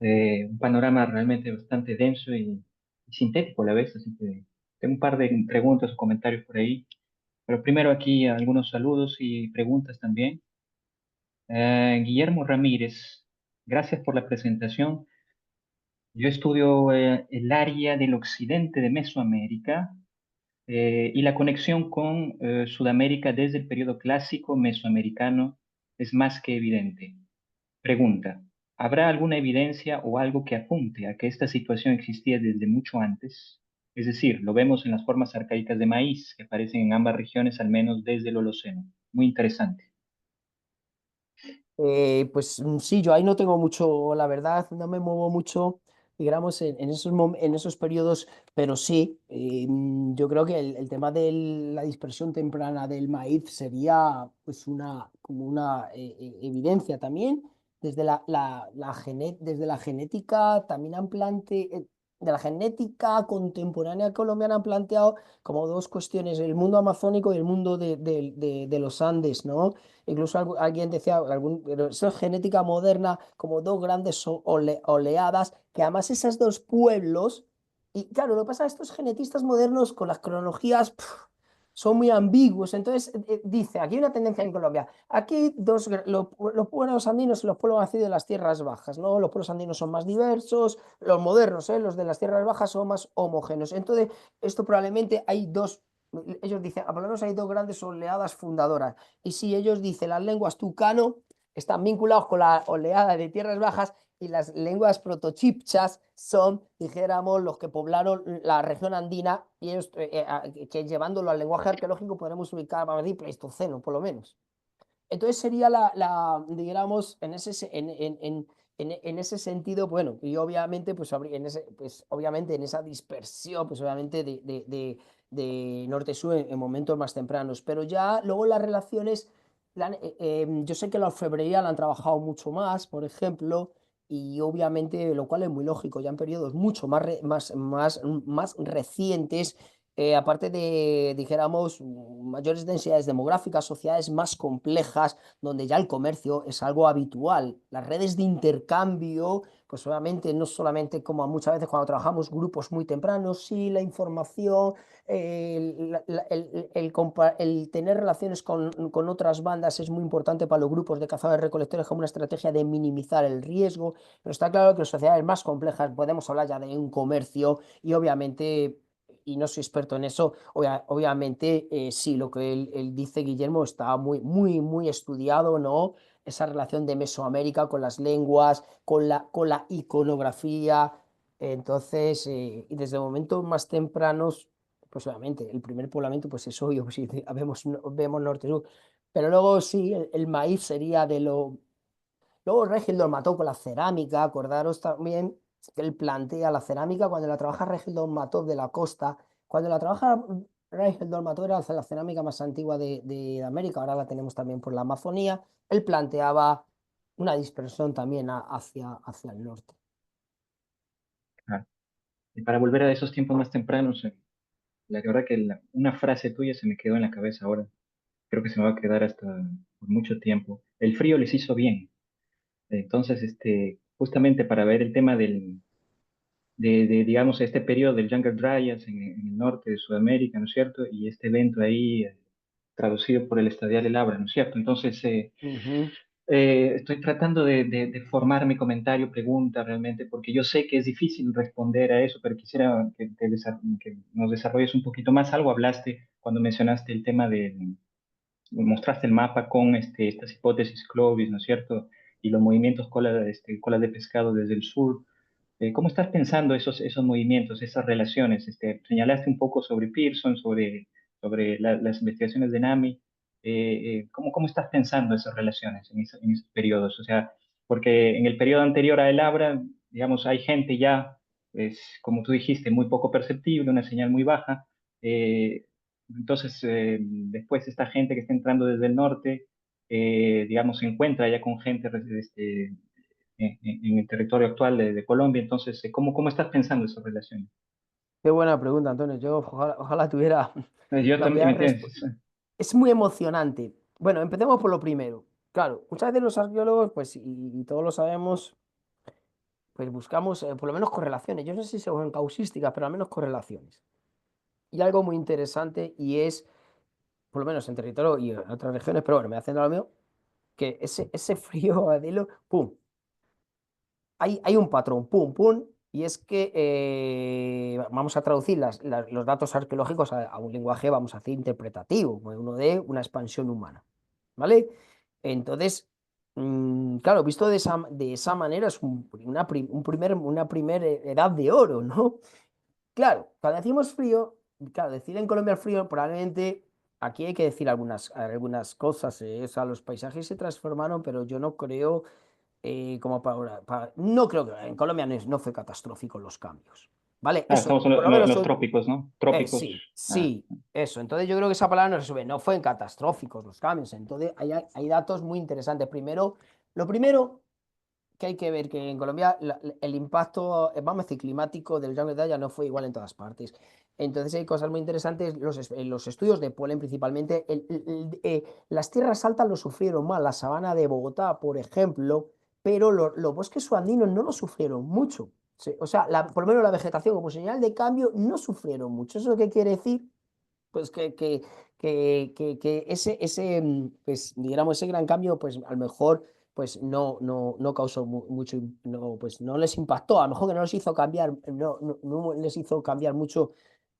S2: Un panorama realmente bastante denso y sintético a la vez, así que tengo un par de preguntas o comentarios por ahí. Pero primero aquí algunos saludos y preguntas también. Guillermo Ramírez, gracias por la presentación. Yo estudio el área del occidente de Mesoamérica y la conexión con Sudamérica desde el periodo clásico mesoamericano es más que evidente. Pregunta, ¿habrá alguna evidencia o algo que apunte a que esta situación existía desde mucho antes? Es decir, lo vemos en las formas arcaicas de maíz que aparecen en ambas regiones al menos desde el Holoceno. Muy interesante.
S4: Pues sí, yo ahí no tengo mucho, la verdad, no me muevo mucho, digamos, en esos periodos, pero sí, yo creo que el tema de la dispersión temprana del maíz sería pues como una evidencia también. Desde la genética también de la genética contemporánea colombiana han planteado como dos cuestiones, el mundo amazónico y el mundo de los Andes, ¿no? Incluso alguien decía, pero eso es genética moderna, como dos grandes oleadas, que además esos dos pueblos, y claro, lo que pasa es que estos genetistas modernos con las cronologías son muy ambiguos. Entonces, dice, aquí hay una tendencia en Colombia, aquí los pueblos andinos y los pueblos nacidos de las tierras bajas, ¿no? Los pueblos andinos son más diversos, los modernos, los de las tierras bajas son más homogéneos. Entonces, esto probablemente hay dos. Ellos dicen, por lo menos hay dos grandes oleadas fundadoras. Y si ellos dicen, las lenguas tucano están vinculados con la oleada de tierras bajas y las lenguas protochipchas son, dijéramos, los que poblaron la región andina y ellos, que llevándolo al lenguaje arqueológico podremos ubicar, vamos a decir, Pleistoceno, por lo menos. Entonces sería digamos, en ese sentido, bueno, y obviamente, pues obviamente en esa dispersión, pues obviamente de norte-sur en momentos más tempranos, pero ya luego las relaciones, yo sé que la orfebrería la han trabajado mucho más, por ejemplo, y obviamente, lo cual es muy lógico, ya en periodos mucho más recientes, aparte de, dijéramos, mayores densidades demográficas, sociedades más complejas, donde ya el comercio es algo habitual. Las redes de intercambio, pues obviamente no solamente como muchas veces cuando trabajamos grupos muy tempranos, sí, la información, el tener relaciones con otras bandas es muy importante para los grupos de cazadores-recolectores como una estrategia de minimizar el riesgo, pero está claro que en sociedades más complejas podemos hablar ya de un comercio y obviamente y no soy experto en eso, obviamente sí, lo que él dice, Guillermo, está muy estudiado, ¿no? Esa relación de Mesoamérica con las lenguas, con la iconografía. Entonces, y desde momentos más tempranos, pues obviamente, el primer poblamiento, pues es obvio, pues, sí, vemos norte-sur. Pero luego sí, el maíz sería de lo. Luego Regildo mató con la cerámica, acordaros también que él plantea la cerámica cuando la trabaja Regildo Mató de la costa. Cuando la trabaja Regildo Mató era la cerámica más antigua de América, ahora la tenemos también por la Amazonía. Él planteaba una dispersión también hacia el norte.
S2: Ah, y para volver a esos tiempos más tempranos, la verdad que una frase tuya se me quedó en la cabeza ahora. Creo que se me va a quedar hasta por mucho tiempo. El frío les hizo bien. Entonces, justamente para ver el tema digamos, este periodo del Younger Dryas en el norte de Sudamérica, ¿no es cierto? Y este evento ahí, traducido por el Estadiar El Abra, ¿no es cierto? Entonces,
S4: Ujú,
S2: estoy tratando de formar mi comentario, pregunta realmente, porque yo sé que es difícil responder a eso, pero quisiera que nos desarrolles un poquito más. Algo hablaste cuando mencionaste el tema mostraste el mapa con estas hipótesis Clovis, ¿no es cierto? Y los movimientos cola de pescado desde el sur. ¿Cómo estás pensando esos movimientos, esas relaciones? Señalaste un poco sobre Pearson, sobre las investigaciones de NAMI. ¿Cómo estás pensando esas relaciones en esos periodos? O sea, porque en el periodo anterior a El Abra, digamos, hay gente ya, como tú dijiste, muy poco perceptible, una señal muy baja. Entonces, después esta gente que está entrando desde el norte, digamos, se encuentra ya con gente en el territorio actual de Colombia. Entonces, ¿cómo estás pensando esas relaciones?
S4: qué buena pregunta, Antonio. Yo ojalá tuviera
S2: Yo
S4: la
S2: también, ¿me
S4: piedad.
S2: entiendes?
S4: Es muy emocionante. Bueno, empecemos por lo primero. Claro, muchas veces los arqueólogos, pues, y todos lo sabemos, pues buscamos por lo menos correlaciones. Yo no sé si son causísticas, pero al menos correlaciones. Y algo muy interesante y es, por lo menos en territorio y en otras regiones, pero bueno, me hacen lo mío, que ese frío, Adilo, pum, hay un patrón, pum, pum, y es que vamos a traducir los datos arqueológicos a un lenguaje, vamos a decir, interpretativo, uno de una expansión humana, ¿vale? Entonces, claro, visto de esa manera, es una primera edad de oro, ¿no? Claro, cuando decimos frío, claro, decir en Colombia el frío, probablemente aquí hay que decir algunas cosas, o sea, los paisajes se transformaron, pero yo no creo como no creo que en Colombia no fue catastrófico los cambios, ¿vale?
S2: Ah,
S4: Eso,
S2: estamos en
S4: por lo menos
S2: los trópicos, ¿no? Trópicos.
S4: sí,
S2: Ah,
S4: sí, eso. Entonces yo creo que esa palabra no resuelve, no fue en catastróficos los cambios. Entonces hay datos muy interesantes. Lo primero que hay que ver que en Colombia el impacto, vamos a decir, climático del Jungle Daya no fue igual en todas partes. Entonces hay cosas muy interesantes, los estudios de polen principalmente, las tierras altas lo sufrieron mal, la sabana de Bogotá, por ejemplo, pero los bosques subandinos no lo sufrieron mucho. O sea, por lo menos la vegetación como señal de cambio no sufrieron mucho. ¿Eso qué quiere decir? Pues que pues, digamos, ese gran cambio, pues a lo mejor pues no causó mucho, no, pues no les impactó, a lo mejor que no les hizo cambiar, no les hizo cambiar mucho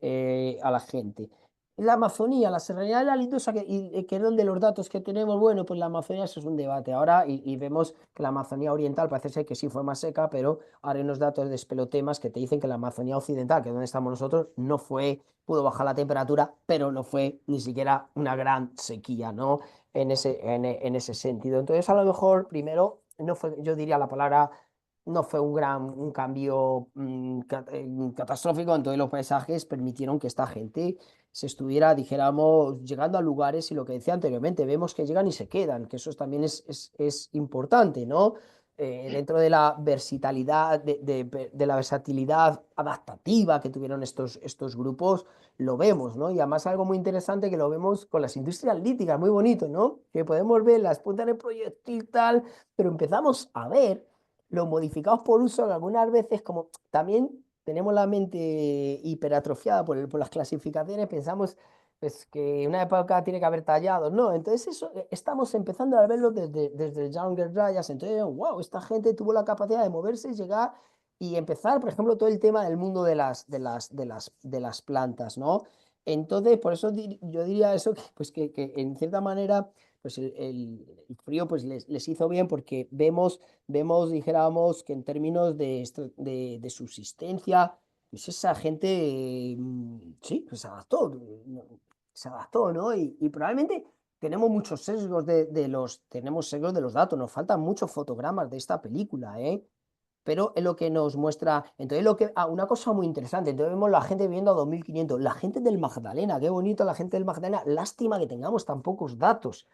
S4: a la gente. La Amazonía, la Serranía de la Lindosa, que es donde los datos que tenemos, bueno, pues la Amazonía eso es un debate ahora y vemos que la Amazonía oriental parece ser que sí fue más seca, pero ahora hay unos datos de espelotemas que te dicen que la Amazonía occidental, que es donde estamos nosotros, no fue, pudo bajar la temperatura, pero no fue ni siquiera una gran sequía, ¿no? En ese sentido. Entonces, a lo mejor, primero, no fue, yo diría la palabra, no fue un cambio catastrófico, entonces los paisajes permitieron que esta gente se estuviera, dijéramos, llegando a lugares y lo que decía anteriormente, vemos que llegan y se quedan, que eso también es importante, ¿no? dentro de la versatilidad, de la versatilidad adaptativa que tuvieron estos grupos, lo vemos, ¿no? Y además algo muy interesante que lo vemos con las industrias líticas, muy bonito, ¿no? Que podemos ver las puntas de proyectil tal, pero empezamos a ver los modificados por uso algunas veces como también tenemos la mente hiperatrofiada por las clasificaciones, pensamos pues que una época tiene que haber tallados, ¿no? Entonces eso estamos empezando a verlo desde el Younger Dryas, entonces, wow, esta gente tuvo la capacidad de moverse, llegar y empezar, por ejemplo, todo el tema del mundo de las plantas, ¿no? Entonces, por eso yo diría eso, que, pues que en cierta manera, pues el frío pues les hizo bien porque vemos, dijéramos, que en términos de subsistencia, pues esa gente, sí, pues se adaptó, ¿no? Y probablemente tenemos muchos sesgos tenemos sesgos de los datos, nos faltan muchos fotogramas de esta película, ¿eh? Pero es lo que nos muestra, entonces una cosa muy interesante, entonces vemos la gente viviendo a 2500, la gente del Magdalena, qué bonito la gente del Magdalena, lástima que tengamos tan pocos datos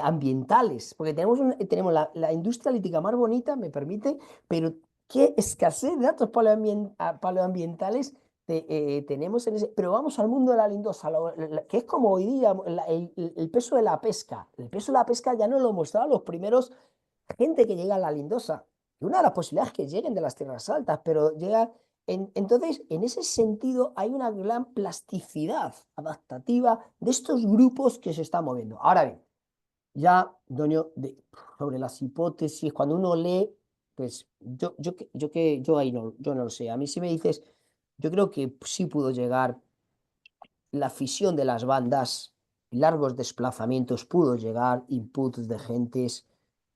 S4: ambientales, porque tenemos la industria lítica más bonita, me permite, pero qué escasez de datos paleoambientales tenemos en ese, pero vamos al mundo de la lindosa, que es como hoy día el peso de la pesca, el peso de la pesca ya no lo mostraban los primeros gente que llega a la lindosa. Y una de las posibilidades es que lleguen de las tierras altas, pero llega. Entonces, en ese sentido, hay una gran plasticidad adaptativa de estos grupos que se están moviendo. Ahora bien, ya, Doño, sobre las hipótesis, cuando uno lee, pues yo ahí no, yo no lo sé. A mí si me dices, yo creo que sí pudo llegar la fisión de las bandas, largos desplazamientos, pudo llegar inputs de gentes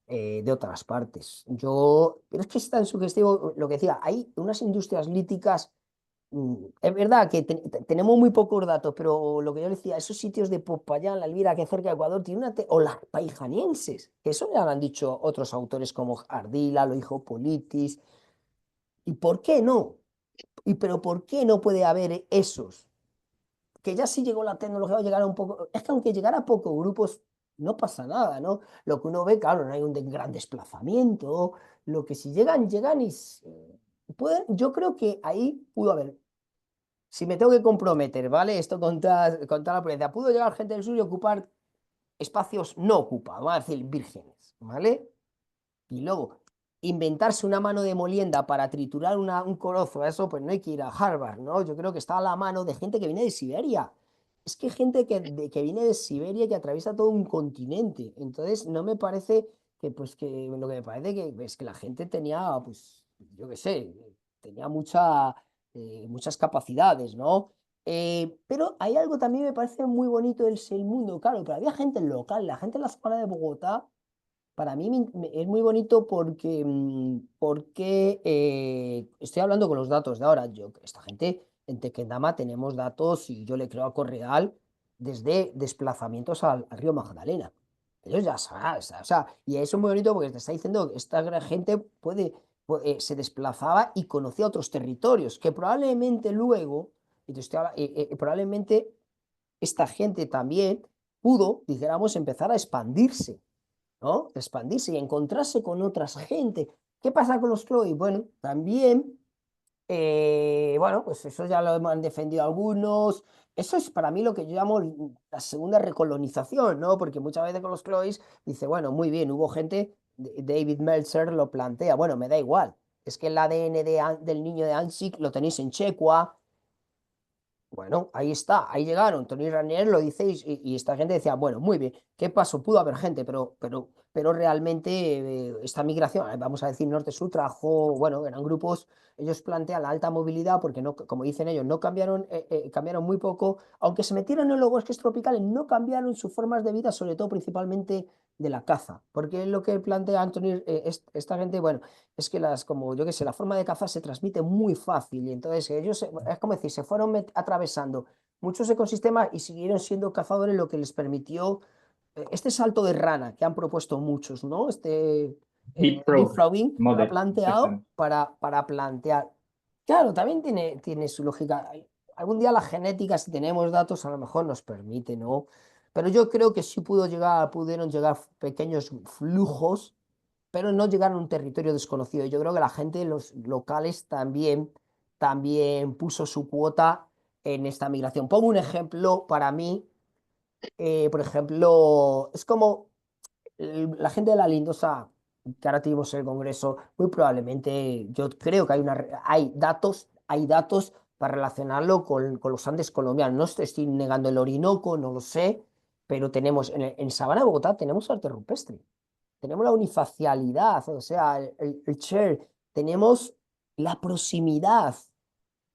S4: de otras partes. Pero es que es tan sugestivo lo que decía, hay unas industrias líticas, es verdad que tenemos muy pocos datos, pero lo que yo decía, esos sitios de Popayán, La Elvira, que cerca de Ecuador, tiene o las paijanienses, que eso ya lo han dicho otros autores como Ardila, lo dijo Politis, ¿y por qué no? Pero ¿por qué no puede haber esos? Que ya sí llegó la tecnología, o llegar a un poco, es que aunque llegara a pocos grupos, no pasa nada, ¿no? Lo que uno ve, claro, no hay un gran desplazamiento, lo que si llegan y pueden, yo creo que ahí pudo haber, si me tengo que comprometer, ¿vale? Esto con toda la prudencia, pudo llegar gente del sur y ocupar espacios no ocupados, vamos a decir, vírgenes, ¿vale? Y luego, inventarse una mano de molienda para triturar un corozo, eso pues no hay que ir a Harvard, ¿no? Yo creo que está a la mano de gente que viene de Siberia. Es que gente que viene de Siberia y que atraviesa todo un continente. Entonces, no me parece que lo que me parece que es que la gente tenía, pues, yo qué sé, tenía muchas capacidades, ¿no? Pero hay algo también me parece muy bonito del mundo, claro, pero había gente local, la gente en la zona de Bogotá para mí es muy bonito porque estoy hablando con los datos de ahora. Esta gente en Tequendama tenemos datos y yo le creo a Correal desde desplazamientos al río Magdalena. Ellos ya saben, o sea, y eso es muy bonito porque te está diciendo que esta gran gente se desplazaba y conocía otros territorios que probablemente luego, probablemente esta gente también pudo, dijéramos, empezar a expandirse, ¿no? Expandirse y encontrarse con otras gente. ¿Qué pasa con los Chloe? Bueno, también, bueno, pues eso ya lo han defendido algunos. Eso es para mí lo que yo llamo la segunda recolonización, ¿no? Porque muchas veces con los Chloes dice, bueno, muy bien, hubo gente, David Meltzer lo plantea, bueno, me da igual. Es que el ADN del niño de Ansik lo tenéis en Checua, bueno, ahí está, ahí llegaron. Tony Ranier lo dice y esta gente decía, bueno, muy bien, ¿qué pasó? Pudo haber gente, pero realmente esta migración, vamos a decir norte-sur, trajo, bueno, eran grupos, ellos plantean la alta movilidad porque, no, como dicen ellos, no cambiaron, cambiaron muy poco, aunque se metieron en los bosques tropicales, no cambiaron sus formas de vida, sobre todo principalmente de la caza, porque es lo que plantea Anthony, esta gente, bueno, es que como yo que sé, la forma de cazar se transmite muy fácil y entonces ellos, es como decir, se fueron atravesando muchos ecosistemas y siguieron siendo cazadores, lo que les permitió este salto de rana que han propuesto muchos, ¿no?
S2: Leapfrog
S4: Leapfrogging lo ha
S2: model,
S4: planteado
S2: exactamente.
S4: para plantear. Claro, también tiene su lógica. Algún día la genética, si tenemos datos, a lo mejor nos permite, ¿no? Pero yo creo que sí pudieron llegar pequeños flujos pero no llegaron a un territorio desconocido. Yo creo que la gente, los locales también puso su cuota en esta migración. Pongo un ejemplo para mí, por ejemplo, es como la gente de la Lindosa, que ahora tuvimos el Congreso, muy probablemente, yo creo que hay datos para relacionarlo con los Andes colombianos. No estoy negando el Orinoco, no lo sé, pero tenemos, en Sabana de Bogotá tenemos arte rupestre, tenemos la unifacialidad, o sea, el share, tenemos la proximidad,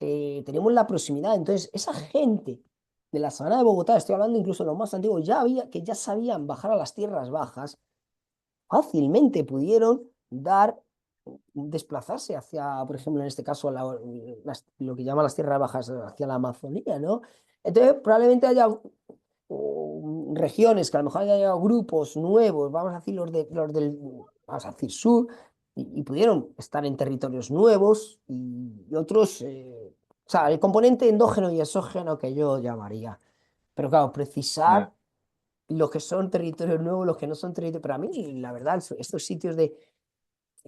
S4: entonces esa gente de la Sabana de Bogotá, estoy hablando incluso de los más antiguos, que ya sabían bajar a las tierras bajas, fácilmente pudieron desplazarse hacia, por ejemplo, en este caso, lo que llaman las tierras bajas, hacia la Amazonía, ¿no? Entonces, probablemente haya regiones que a lo mejor haya grupos nuevos, vamos a decir los del, vamos a decir sur, y pudieron estar en territorios nuevos y otros, o sea, el componente endógeno y exógeno que yo llamaría. Pero claro, precisar
S2: Claro.
S4: los que son territorios nuevos, los que no son territorios. Pero a mí, la verdad, estos sitios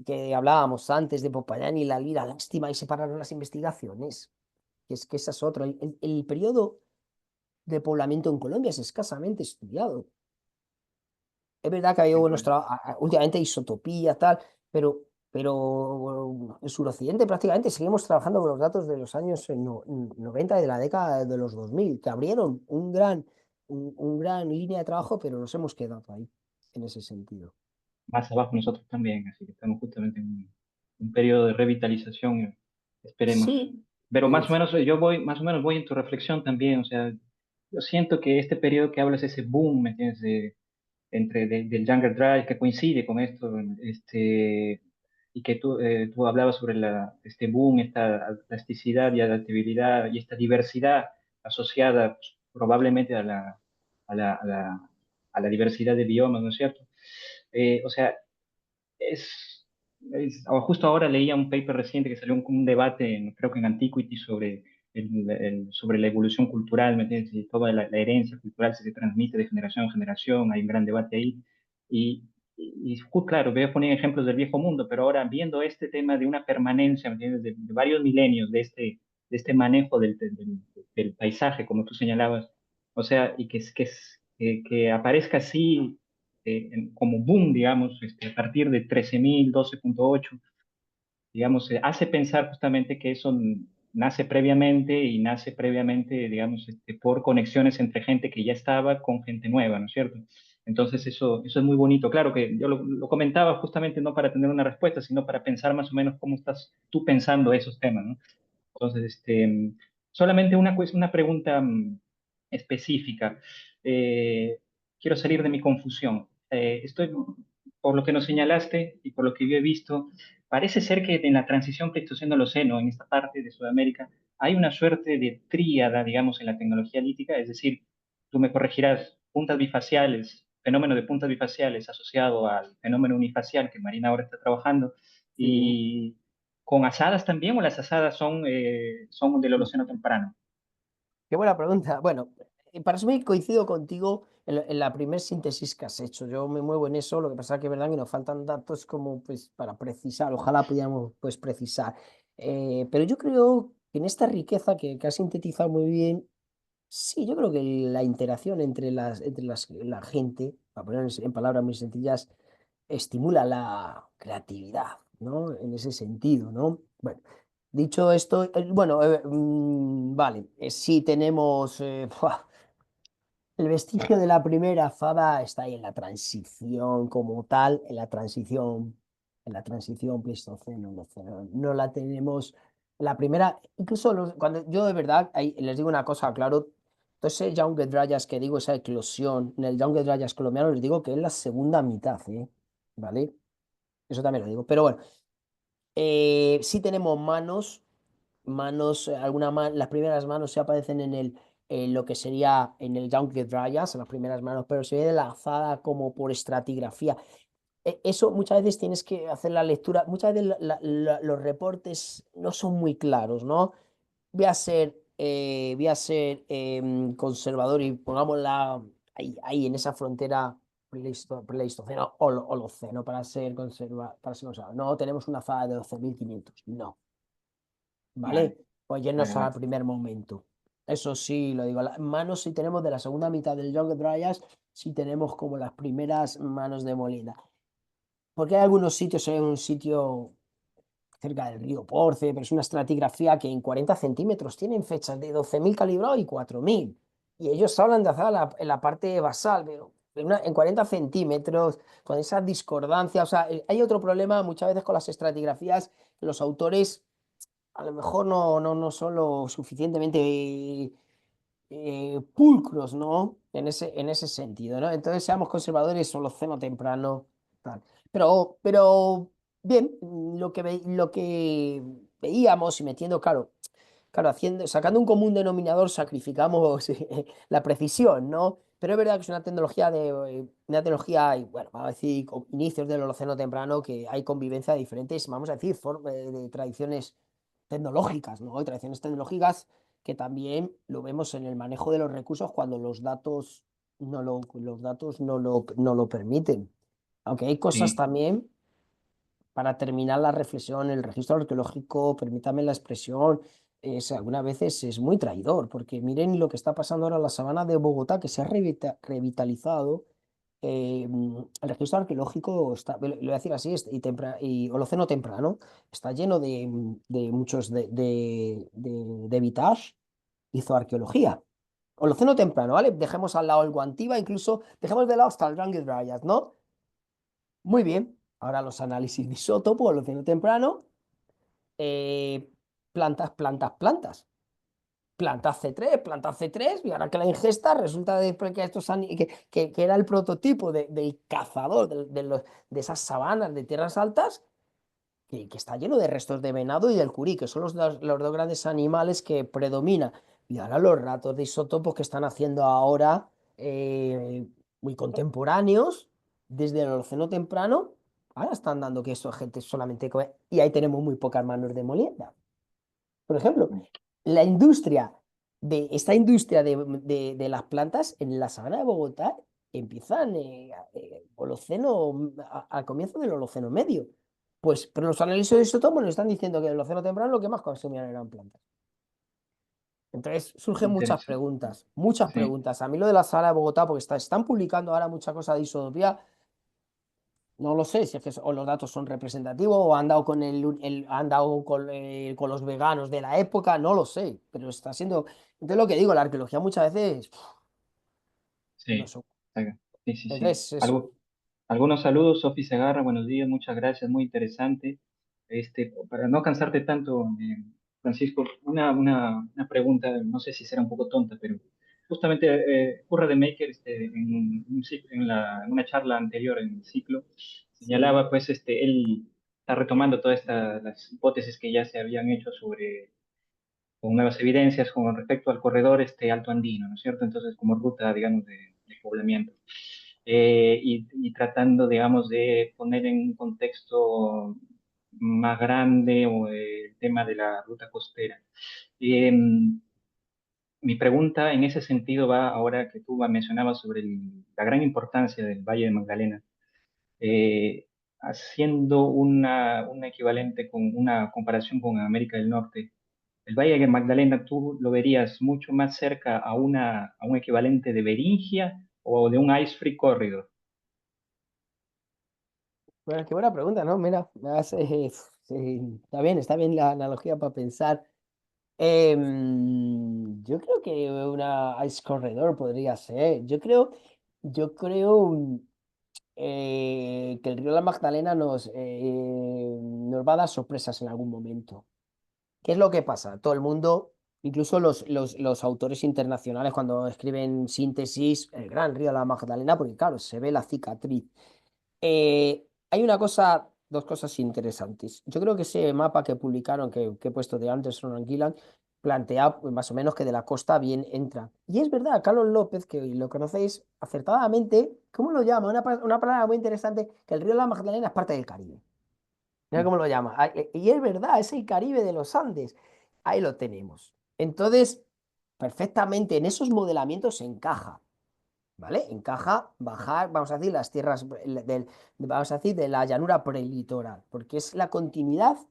S4: que hablábamos antes de Popayán y La Lira, lástima y separaron las investigaciones. Que es que esa es otra. El periodo de poblamiento en Colombia es escasamente estudiado. Es verdad que ha habido buenos trabajos, últimamente isotopía, tal, pero bueno, en suroccidente prácticamente seguimos trabajando con los datos de los años 90 y de la década de los 2000 que abrieron un gran línea de trabajo, pero nos hemos quedado ahí, en ese sentido.
S2: Más abajo nosotros también, así que estamos justamente en un periodo de revitalización, esperemos.
S4: Sí,
S2: Pero más o
S4: es,
S2: menos yo voy, más o menos voy en tu reflexión también, o sea, yo siento que este periodo que hablas, ese boom, ¿me entiendes? Del Younger Drive, que coincide con esto, y que tú hablabas sobre este boom, esta plasticidad y adaptabilidad y esta diversidad asociada pues, probablemente a la diversidad de biomas, ¿no es cierto? O sea, justo ahora leía un paper reciente que salió un debate, creo que en Antiquity, sobre la evolución cultural, ¿me entiendes? Y toda la herencia cultural se transmite de generación en generación, hay un gran debate ahí. Claro, voy a poner ejemplos del viejo mundo, pero ahora viendo este tema de una permanencia, ¿me entiendes? De varios milenios de este manejo del paisaje, como tú señalabas, o sea, y que aparezca así como boom, digamos, a partir de 13.000, 12.8, digamos, hace pensar justamente que eso nace previamente y nace previamente, digamos, por conexiones entre gente que ya estaba con gente nueva, ¿no es cierto? Entonces eso es muy bonito. Claro que yo lo comentaba justamente no para tener una respuesta, sino para pensar más o menos cómo estás tú pensando esos temas, ¿no? Entonces, solamente una pregunta específica. Eh, Quiero salir de mi confusión. Por lo que nos señalaste y por lo que yo he visto, parece ser que en la transición Pleistoceno-Holoceno, en esta parte de Sudamérica, hay una suerte de tríada, digamos, en la tecnología lítica, es decir, tú me corregirás, puntas bifaciales, fenómeno de puntas bifaciales asociado al fenómeno unifacial que Marina ahora está trabajando,
S4: sí.
S2: y ¿con asadas también o las asadas son del Holoceno temprano?
S4: Qué buena pregunta. Bueno, para resumir, coincido contigo en la primer síntesis que has hecho. Yo me muevo en eso, lo que pasa es que es verdad que nos faltan datos como pues para precisar, ojalá pudiéramos pues precisar. Pero yo creo que en esta riqueza que has sintetizado muy bien, sí, yo creo que la interacción la gente, para poner en palabras muy sencillas, estimula la creatividad, ¿no? En ese sentido, ¿no? Bueno, dicho esto, bueno, vale, sí tenemos el vestigio de la primera fada está ahí en la transición como tal, en la transición Pleistoceno-Holoceno. No la tenemos la primera, incluso cuando yo de verdad, ahí les digo una cosa, claro, todo ese Younger Dryas que digo, esa eclosión en el Younger Dryas colombiano, les digo que es la segunda mitad, ¿eh? ¿Vale? Eso también lo digo. Pero bueno, sí tenemos manos, las primeras manos se aparecen en lo que sería en el Younger Dryas, las primeras manos, pero se ve enlazada como por estratigrafía. Eso muchas veces tienes que hacer la lectura, muchas veces los reportes no son muy claros, ¿no? Voy a ser conservador y pongámosla ahí en esa frontera Pleistoceno o Holoceno para ser conservado. No tenemos una zona de 12.500, no.
S2: Vale,
S4: ¿Vale? Pues yéndonos
S2: vale,
S4: al
S2: vale.
S4: primer momento. Eso sí, lo digo. Las manos sí tenemos de la segunda mitad del Young Dryas, sí tenemos como las primeras manos de molina. Porque hay algunos sitios, hay un sitio cerca del río Porce, pero es una estratigrafía que en 40 centímetros tienen fechas de 12.000 calibrados y 4.000. Y ellos hablan de hacer en la parte basal, pero en 40 centímetros, con esa discordancia. O sea, hay otro problema muchas veces con las estratigrafías, los autores a lo mejor no son lo suficientemente pulcros, ¿no? En ese sentido, ¿no? Entonces seamos conservadores, Holoceno temprano, tal. Pero bien, lo que veíamos y metiendo, claro, sacando un común denominador, sacrificamos la precisión, ¿no? Pero es verdad que es una tecnología, y bueno, vamos a decir, con inicios del Holoceno temprano, que hay convivencia de diferentes, vamos a decir, de tradiciones tecnológicas, ¿no? Hay tradiciones tecnológicas que también lo vemos en el manejo de los recursos cuando los datos no lo permiten. Aunque hay cosas
S2: Sí,
S4: también para terminar la reflexión, el registro arqueológico, permítame la expresión, algunas veces es muy traidor, porque miren lo que está pasando ahora en la sabana de Bogotá, que se ha revitalizado. El registro arqueológico está, lo voy a decir así, y Holoceno temprano, está lleno de muchos de Vitash, hizo arqueología. Holoceno temprano, ¿vale? Dejemos al lado el Guantiva, incluso dejemos de lado hasta el Wrangell Dryas, ¿no? Muy bien. Ahora los análisis de isótopo, Holoceno temprano, eh, plantas. Plantas C3, y ahora que la ingesta resulta que, que era el prototipo del cazador de esas sabanas de tierras altas, que está lleno de restos de venado y del curí, que son los dos grandes animales que predominan. Y ahora los ratos de isótopos que están haciendo ahora, muy contemporáneos, desde el Holoceno temprano, ahora están dando que esto gente solamente come, y ahí tenemos muy pocas manos de molienda. Por ejemplo, esta industria de las plantas en la sabana de Bogotá empiezan al comienzo del Holoceno medio. Pues, pero los análisis de isótopos nos están diciendo que en el Holoceno temprano lo que más consumían eran plantas. Entonces surgen muchas
S2: interesante.
S4: preguntas, muchas
S2: Sí.
S4: preguntas. A mí lo de la sabana de Bogotá, porque están publicando ahora mucha cosa de isotopía, no lo sé si es que o los datos son representativos o han dado con los veganos de la época, no lo sé, pero está siendo. Entonces lo que digo, la arqueología muchas veces no
S2: Sí,
S4: son.
S2: sí, sí, sí.
S4: Entonces eso.
S2: Algunos saludos, Sofi Segarra, buenos días, muchas gracias, muy interesante. Para no cansarte tanto, Francisco, una pregunta, no sé si será un poco tonta, pero justamente Urra de Maker, en una charla anterior en el ciclo,
S4: Sí,
S2: señalaba, pues, él está retomando todas las hipótesis que ya se habían hecho sobre con nuevas evidencias con respecto al corredor alto andino, ¿no es cierto? Entonces, como ruta, digamos, de poblamiento. Y tratando, digamos, de poner en un contexto más grande o el tema de la ruta costera. Eh, Mi pregunta en ese sentido va ahora que tú mencionabas sobre la gran importancia del Valle de Magdalena, eh, haciendo un equivalente con una comparación con América del Norte. El Valle de Magdalena, ¿tú lo verías mucho más cerca a un equivalente de Beringia o de un Ice Free Corridor?
S4: bueno, qué buena pregunta, ¿no? Mira, sí, está bien la analogía para pensar. Yo creo que una Ice Corredor podría ser. Yo creo que el río La Magdalena nos va a dar sorpresas en algún momento. ¿Qué es lo que pasa? Todo el mundo, incluso los autores internacionales, cuando escriben síntesis, el gran río La Magdalena, porque claro, se ve la cicatriz. Hay dos cosas interesantes. Yo creo que ese mapa que publicaron, que he puesto de Anderson and Gillan, plantea pues, más o menos que de la costa bien entra. Y es verdad, Carlos López, que lo conocéis acertadamente, ¿cómo lo llama? Una palabra muy interesante, que el río La Magdalena es parte del Caribe. Mira cómo lo llama. Y es verdad, es el Caribe de los Andes. Ahí lo tenemos. Entonces, perfectamente en esos modelamientos se encaja. ¿vale? Encaja bajar, vamos a decir, las tierras vamos a decir, de la llanura prelitoral, porque es la continuación,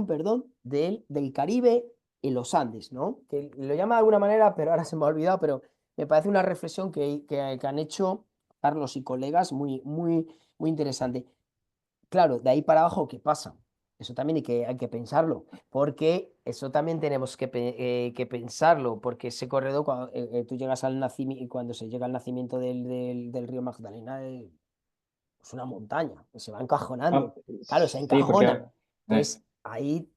S4: perdón, del Caribe en los Andes, ¿no? Que lo llama de alguna manera, pero ahora se me ha olvidado, pero me parece una reflexión que han hecho Carlos y colegas muy, muy, muy interesante. Claro, de ahí para abajo, ¿qué pasa? Eso también hay que pensarlo, porque eso también tenemos que pensarlo, porque ese corredor, cuando tú llegas al nacimiento, cuando se llega al nacimiento del río Magdalena, es una montaña, que se va
S2: Ah,
S4: encajonando. Claro, se
S2: sí, porque
S4: encajona. Entonces, hay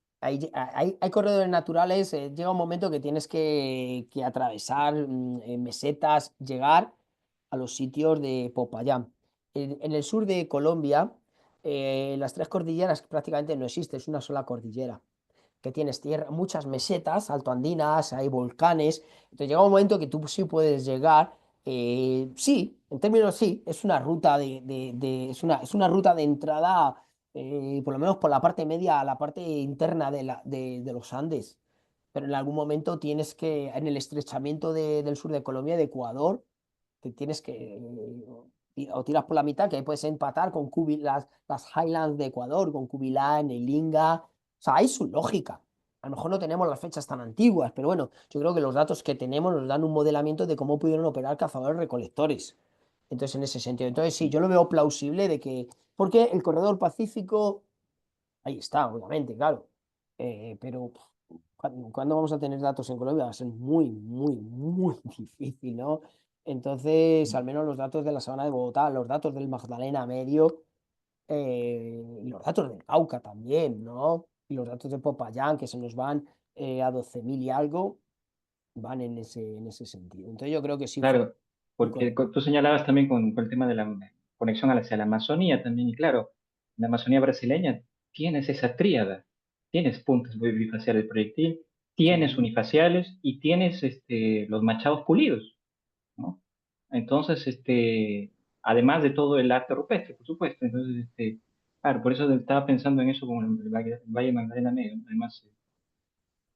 S4: corredores naturales, llega un momento que tienes que atravesar mesetas, llegar a los sitios de Popayán. En el sur de Colombia, las tres cordilleras prácticamente no existen, es una sola cordillera que tienes tierra, muchas mesetas altoandinas, hay volcanes. Entonces llega un momento que tú sí puedes llegar. Sí, en términos sí, es una ruta es una ruta de entrada, por lo menos por la parte media a la parte interna de los Andes. Pero en algún momento tienes que, en el estrechamiento del sur de Colombia, de Ecuador, te tienes que, o tiras por la mitad, que ahí puedes empatar con las Highlands de Ecuador, con Kubilán, el Inga. O sea, hay su lógica. A lo mejor no tenemos las fechas tan antiguas, pero bueno, yo creo que los datos que tenemos nos dan un modelamiento de cómo pudieron operar cazadores-recolectores. Entonces, en ese sentido. Entonces, sí, yo lo veo plausible de que, porque el corredor pacífico, ahí está, obviamente, claro. Pero ¿cuándo vamos a tener datos en Colombia? Va a ser muy, muy, muy difícil, ¿no? Entonces, al menos los datos de la Sabana de Bogotá, los datos del Magdalena Medio, y los datos del Cauca también, ¿no? Y los datos de Popayán, que se nos van a 12.000 y algo, van en ese sentido. Entonces, yo creo que sí fue
S2: claro,
S4: muy
S2: porque
S4: correcto.
S2: tú señalabas también con el tema de la conexión hacia la Amazonía también, y claro, en la Amazonía brasileña tienes esa tríada, tienes puntas bifaciales del proyectil, tienes
S4: Sí.
S2: unifaciales y tienes los machados pulidos, ¿no? Entonces, además de todo el arte rupestre, por supuesto, entonces, claro, por eso estaba pensando en eso como el Valle Magdalena Medio, ¿no? Además,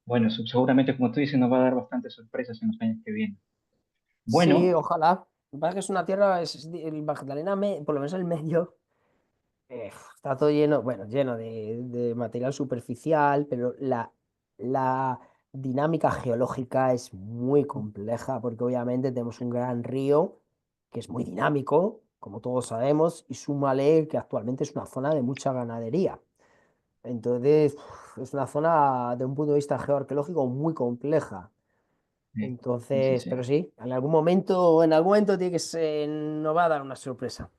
S2: bueno, seguramente, como tú dices, nos va a dar bastantes sorpresas en los años que vienen.
S4: Sí,
S2: Bueno,
S4: ojalá. Lo que pasa es que es una tierra, el Magdalena, por lo menos el medio. Está todo lleno, bueno, lleno de material superficial, pero la dinámica geológica es muy compleja porque obviamente tenemos un gran río que es muy dinámico, como todos sabemos, y súmale que actualmente es una zona de mucha ganadería. Entonces, es una zona de un punto de vista geoarqueológico muy compleja.
S2: sí, sí, sí,
S4: Entonces,
S2: sí.
S4: pero sí, en algún momento tiene que nos va a dar una sorpresa.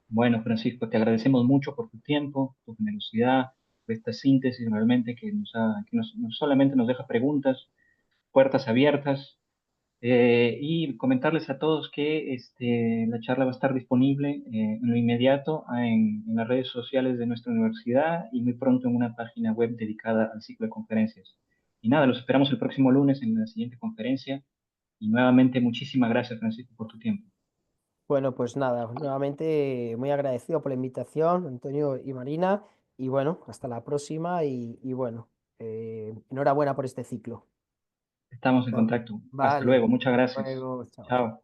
S2: Bueno, Francisco, te agradecemos mucho por tu tiempo, tu generosidad, por esta síntesis realmente que no solamente nos deja preguntas, puertas abiertas, y comentarles a todos que la charla va a estar disponible en lo inmediato en las redes sociales de nuestra universidad y muy pronto en una página web dedicada al ciclo de conferencias. Y nada, los esperamos el próximo lunes en la siguiente conferencia. Y nuevamente, muchísimas gracias, Francisco, por tu tiempo.
S4: Bueno, pues nada, nuevamente muy agradecido por la invitación, Antonio y Marina, y bueno, hasta la próxima y bueno, enhorabuena por este ciclo.
S2: Estamos en
S4: Va-
S2: contacto. Hasta
S4: Vale,
S2: luego. Muchas
S4: hasta
S2: gracias.
S4: luego, chao.
S2: Chao.